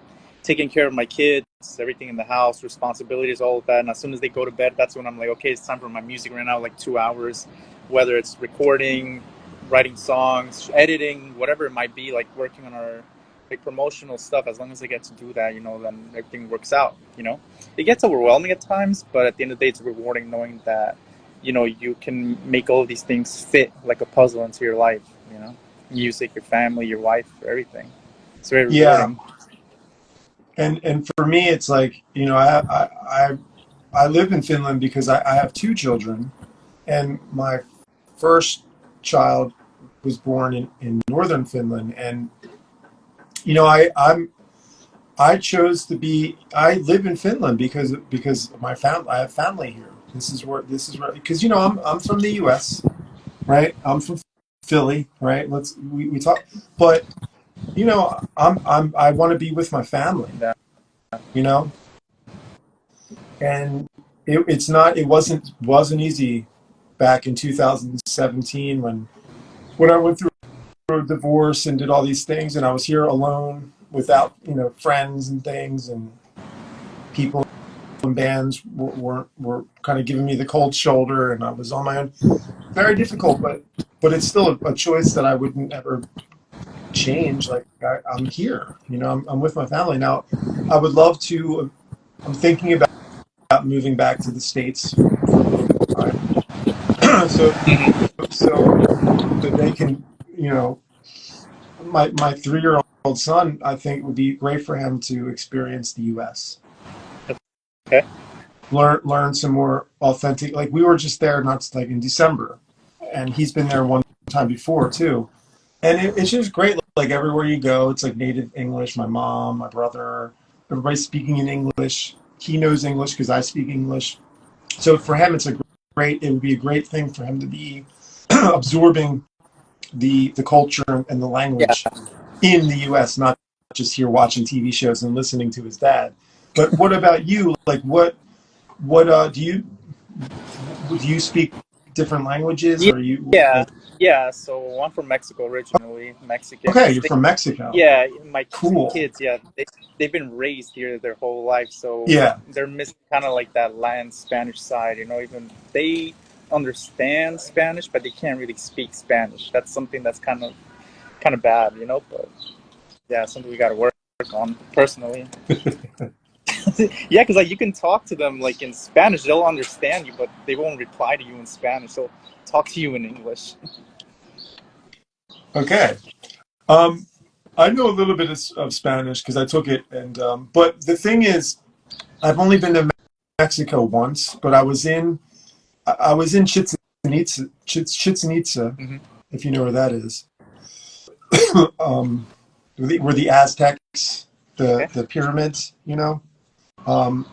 taking care of my kids, everything in the house, responsibilities, all of that. And as soon as they go to bed, that's when I'm like, okay, it's time for my music right now, like 2 hours, whether it's recording, writing songs, editing, whatever it might be, like working on our like promotional stuff. As long as I get to do that, you know, then everything works out, you know. It gets overwhelming at times, but at the end of the day, it's rewarding knowing that, you know, you can make all of these things fit like a puzzle into your life, you know, music, your family, your wife, everything. It's very Yeah, rewarding. and for me, it's like, you know, I live in Finland because I have two children, and my first child was born in northern Finland, and you know, I chose to be. I live in Finland because my family. I have family here. This is where, because you know, I'm from the U.S., right? I'm from Philly, right? We talk, but you know, I want to be with my family, Yeah. you know, and it's not. It wasn't easy back in 2017 when I went through a divorce and did all these things, and I was here alone without, you know, friends and things, and people and bands were kind of giving me the cold shoulder, and I was on my own. Very difficult, but it's still a choice that I wouldn't ever change. Like I'm here, you know, I'm with my family now. I would love to. I'm thinking about moving back to the States for a little time, so so they can, you know, my 3-year-old son. I think it would be great for him to experience the U.S. Okay. Learn some more authentic. Like we were just there, not like in December, and he's been there one time before too, and it's just great. Like everywhere you go, it's like native English. My mom, my brother, everybody's speaking in English. He knows English because I speak English. So for him, it's a great. It would be a great thing for him to be absorbing the culture and the Yeah. language in the U.S., not just here watching TV shows and listening to his dad. But what about you? Like what do you speak different languages, Yeah. or you Yeah. like? Yeah. So I'm from Mexico originally, Mexican. Okay, you're from Mexico. Yeah, my two Cool. kids, yeah, they've been raised here their whole life, so Yeah. they're missing kind of like that Latin Spanish side, you know. Even they understand Spanish, but they can't really speak Spanish. That's something that's kind of bad, you know. But yeah, something we got to work on personally. Yeah, because like you can talk to them like in Spanish, they'll understand you, but they won't reply to you in Spanish. They'll talk to you in English. Okay. Um, I know a little bit of Spanish because I took it, and but the thing is, I've only been to Mexico once, but I was in Chichen Itza, Hmm. if you know where that is. um, where the Aztecs, Okay. the pyramids, you know. Um,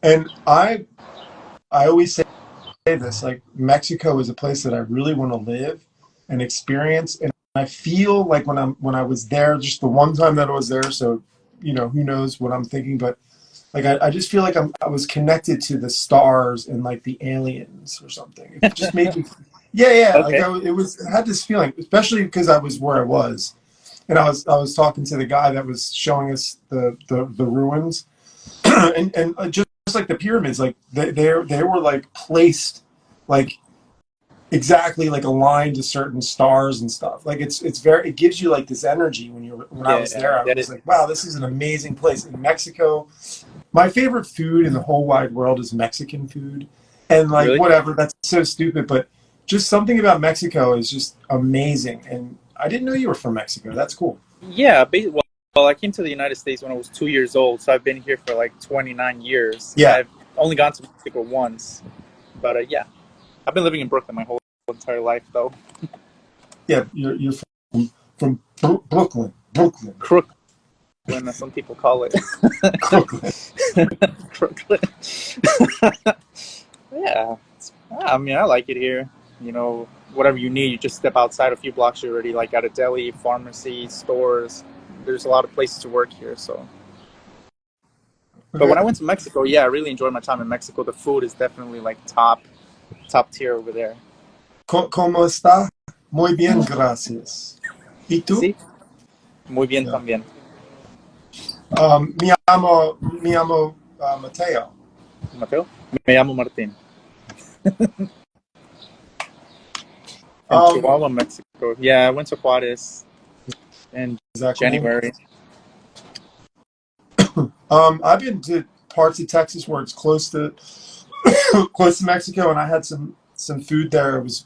and I always say this, like Mexico is a place that I really want to live and experience. And I feel like when I was there, just the one time that I was there, so you know, who knows what I'm thinking, but like I just feel like I was connected to the stars and like the aliens or something. It just made me, yeah. Like Okay. I had this feeling, especially because I was where I was, and I was talking to the guy that was showing us the ruins, and just like the pyramids, like they were like placed like exactly like aligned to certain stars and stuff. Like it's very, it gives you like this energy when I was there. I that was is like, wow, this is an amazing place. In Mexico, my favorite food in the whole wide world is Mexican food. And like really. whatever, that's so stupid, but just something about Mexico is just amazing. And I didn't know you were from Mexico. That's cool. Yeah, well, I came to the United States when I was 2 years old, so I've been here for like 29 years. Yeah, I've only gone to Mexico once, but yeah, I've been living in Brooklyn my whole entire life, though. yeah, you're from Brooklyn, Brooklyn, Crooklyn, as some people call it. Brooklyn. Crooklyn. Yeah, I mean, I like it here. You know, whatever you need, you just step outside a few blocks, you're already like at a deli, pharmacy, stores. There's a lot of places to work here, so. But when I went to Mexico, yeah, I really enjoyed my time in Mexico. The food is definitely like top tier over there. ¿Cómo está? Muy bien, gracias. ¿Y tú? Sí, muy bien Yeah. también. Me llamo Mateo. Mateo, me llamo Martín. From Chihuahua, Mexico. Yeah, I went to Juarez in January. I've been to parts of Texas where it's close to close to Mexico, and I had some food there. It was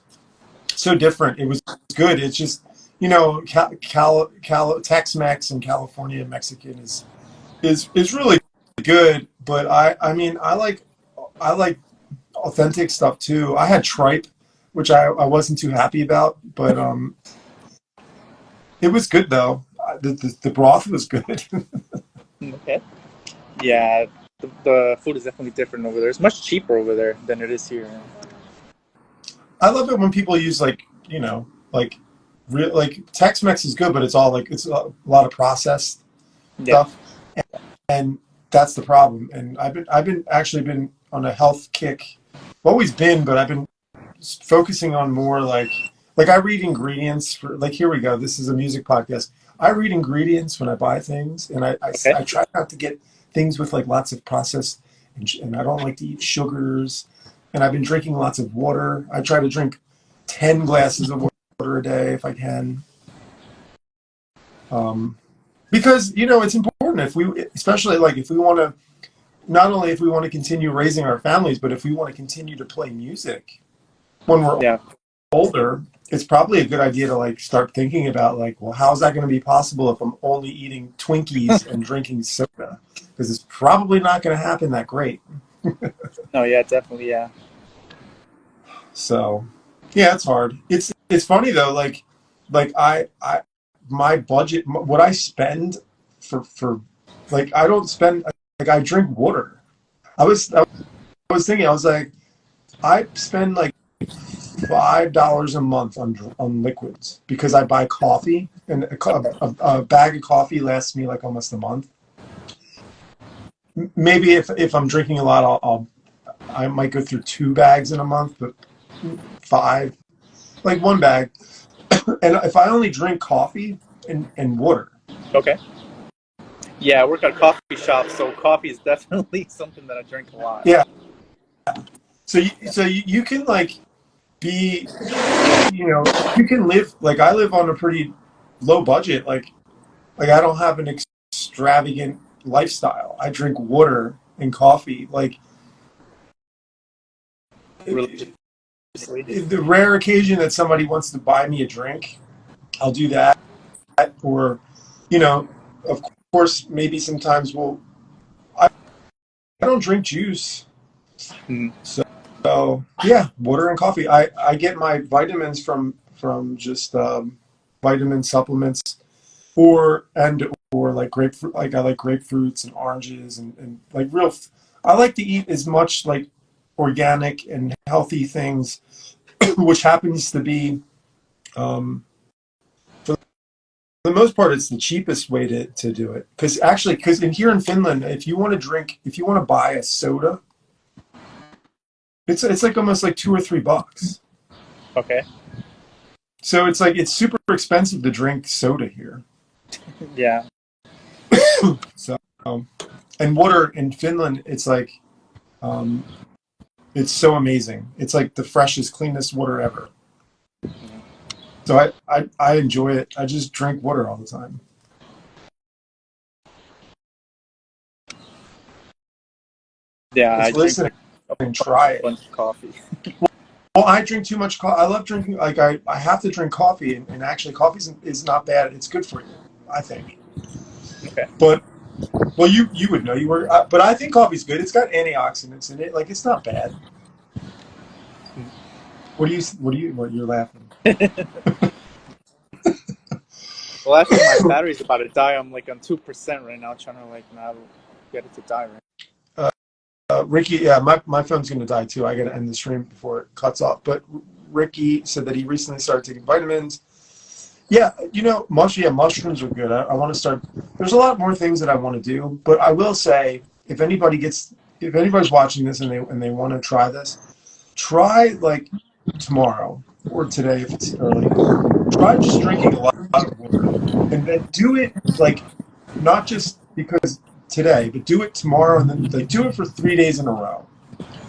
so different. It was good. It's just, you know, Tex-Mex and California Mexican is really good. But I mean I like authentic stuff too. I had tripe, which I wasn't too happy about, but it was good though. The broth was good. Okay. Yeah, the food is definitely different over there. It's much cheaper over there than it is here. I love it when people use like, you know, like real, like Tex-Mex is good, but it's all like, it's a lot of processed stuff, and that's the problem. And I've been actually been on a health kick. I've always been, but I've been focusing on more like I read ingredients for, like, here we go. This is a music podcast. I read ingredients when I buy things, and I try not to get things with like lots of processed, and I don't like to eat sugars. And I've been drinking lots of water. I try to drink 10 glasses of water a day if I can. Because, you know, it's important if we, especially like if we want to, not only if we want to continue raising our families, but if we want to continue to play music when we're older, it's probably a good idea to like start thinking about like, well, how's that going to be possible if I'm only eating Twinkies and drinking soda? Because it's probably not going to happen that great. No, yeah, definitely, yeah. So, yeah, it's hard. It's funny though, like I my budget, what I spend for like, I don't spend, like, I drink water. I was thinking, I was like, I spend like $5 a month on liquids because I buy coffee, and a bag of coffee lasts me like almost a month. Maybe if I'm drinking a lot, I might go through 2 bags in a month, but 5, like 1 bag. And if I only drink coffee and water. Okay. Yeah, I work at a coffee shop, so coffee is definitely something that I drink a lot. Yeah. So you can like be, you know, you can live, like I live on a pretty low budget. Like I don't have an extravagant lifestyle. I drink water and coffee. Like the rare occasion that somebody wants to buy me a drink, I'll do that. Or, you know, of course, maybe sometimes I don't drink juice. So yeah, water and coffee. I get my vitamins from just vitamin supplements, or like grapefruit. Like I like grapefruits and oranges and like real. I like to eat as much like organic and healthy things, which happens to be, for the most part, it's the cheapest way to do it. Because here in Finland, if you want to buy a soda, it's like almost like $2 or $3. Okay. So it's super expensive to drink soda here. Yeah. So and water in Finland, it's like It's so amazing. It's like the freshest, cleanest water ever. So I enjoy it. I just drink water all the time. Yeah, I drink Listen like and try a it. bunch of coffee. Well, I drink too much coffee. I love drinking. Like I have to drink coffee, and actually, coffee is not bad. It's good for you, I think. Okay. But well, you would know. You were, but I think coffee's good. It's got antioxidants in it. Like it's not bad. What you're laughing? Well, actually, my battery's about to die. I'm like on 2% right now, trying to like not get it to die. Right. Ricky, yeah, my phone's going to die too. I got to end the stream before it cuts off. But Ricky said that he recently started taking vitamins. Yeah, mushrooms are good. I want to start. There's a lot more things that I want to do, but I will say, if anybody's watching this and they want to try this, try like tomorrow or today if it's early. Try just drinking a lot of water, and then do it like not just because today, but do it tomorrow, and then like do it for 3 days in a row.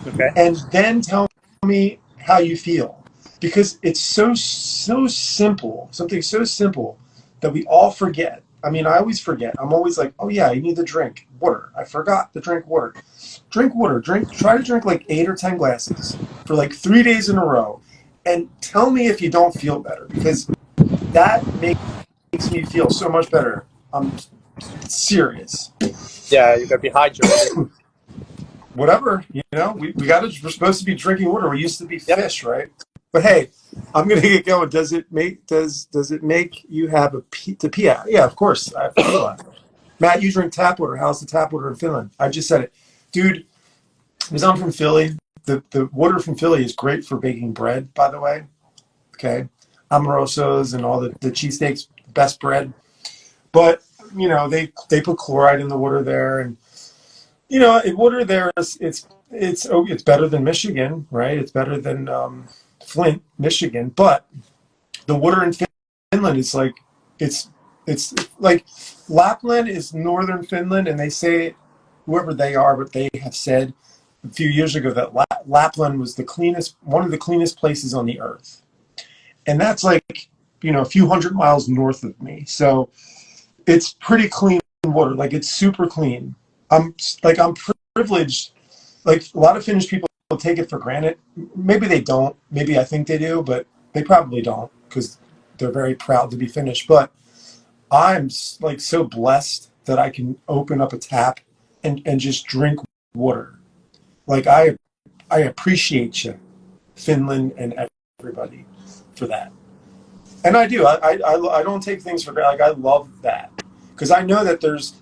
Okay. And then tell me how you feel, because it's so simple, something so simple that we all forget. I mean, I always forget. I'm always like, oh yeah, you need to drink water. I forgot to drink water. Drink water. Try to drink like 8 or 10 glasses for like 3 days in a row, and tell me if you don't feel better, because that makes me feel so much better. I'm serious. Yeah, you gotta be hydrated. Whatever, we're supposed to be drinking water. We used to be fish, right? But hey, I'm gonna get going. Does it make you have to pee out? Yeah, of course. I have to pee a lot. Matt, you drink tap water. How's the tap water in Finland? I just said it, dude. Because I'm from Philly, the water from Philly is great for baking bread. By the way, okay, Amorosos and all the cheesesteaks, best bread. But they put chloride in the water there, and water there it's better than Michigan, right? It's better than Flint, Michigan. But the water in Finland is like it's like Lapland is northern Finland, and they say whoever they are, but they have said a few years ago that Lapland was one of the cleanest places on the earth, and that's like a few hundred miles north of me. So it's pretty clean water. Like it's super clean. I'm privileged. Like a lot of Finnish people take it for granted. Maybe they don't. Maybe I think they do, but they probably don't because they're very proud to be Finnish. But I'm like so blessed that I can open up a tap and just drink water. Like I appreciate you, Finland and everybody, for that. And I do. I don't take things for granted. Like I love that because I know that there's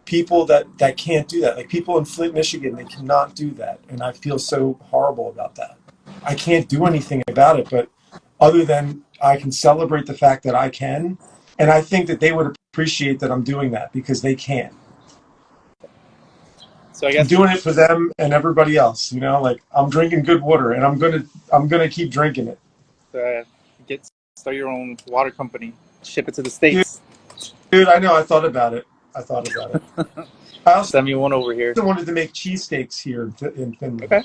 people that can't do that. Like people in Flint, Michigan, they cannot do that, and I feel so horrible about that. I can't do anything about it, but other than I can celebrate the fact that I can, and I think that they would appreciate that I'm doing that because they can't. So I guess I'm doing it for them and everybody else. Like I'm drinking good water, and I'm gonna keep drinking it. Start your own water company, ship it to the States. Dude, I know. I thought about it. I also send me one over here. wanted to make cheesesteaks here in Finland. Okay.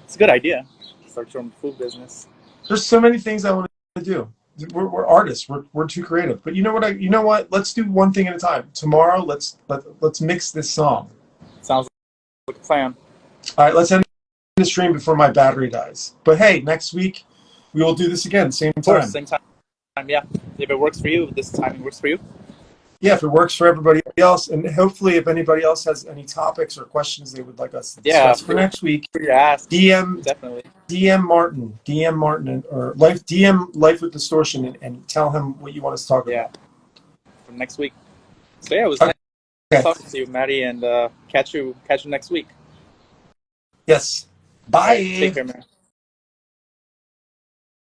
It's a good idea. Start your own food business. There's so many things I want to do. We're artists. We're too creative. But you know what? Let's do one thing at a time. Tomorrow, let's mix this song. Sounds like a plan. All right, let's end the stream before my battery dies. But hey, next week we will do this again, same time. Of course, same time. Yeah. If it works for you, this timing works for you. Yeah, if it works for everybody else, and hopefully if anybody else has any topics or questions they would like us to discuss for next week, DM definitely. DM Martin, or DM LifeWithDistortion and tell him what you want us to talk about. For next week. So yeah, it was nice talking to you, Maddie, and catch you next week. Yes. Bye. Right, take care, man.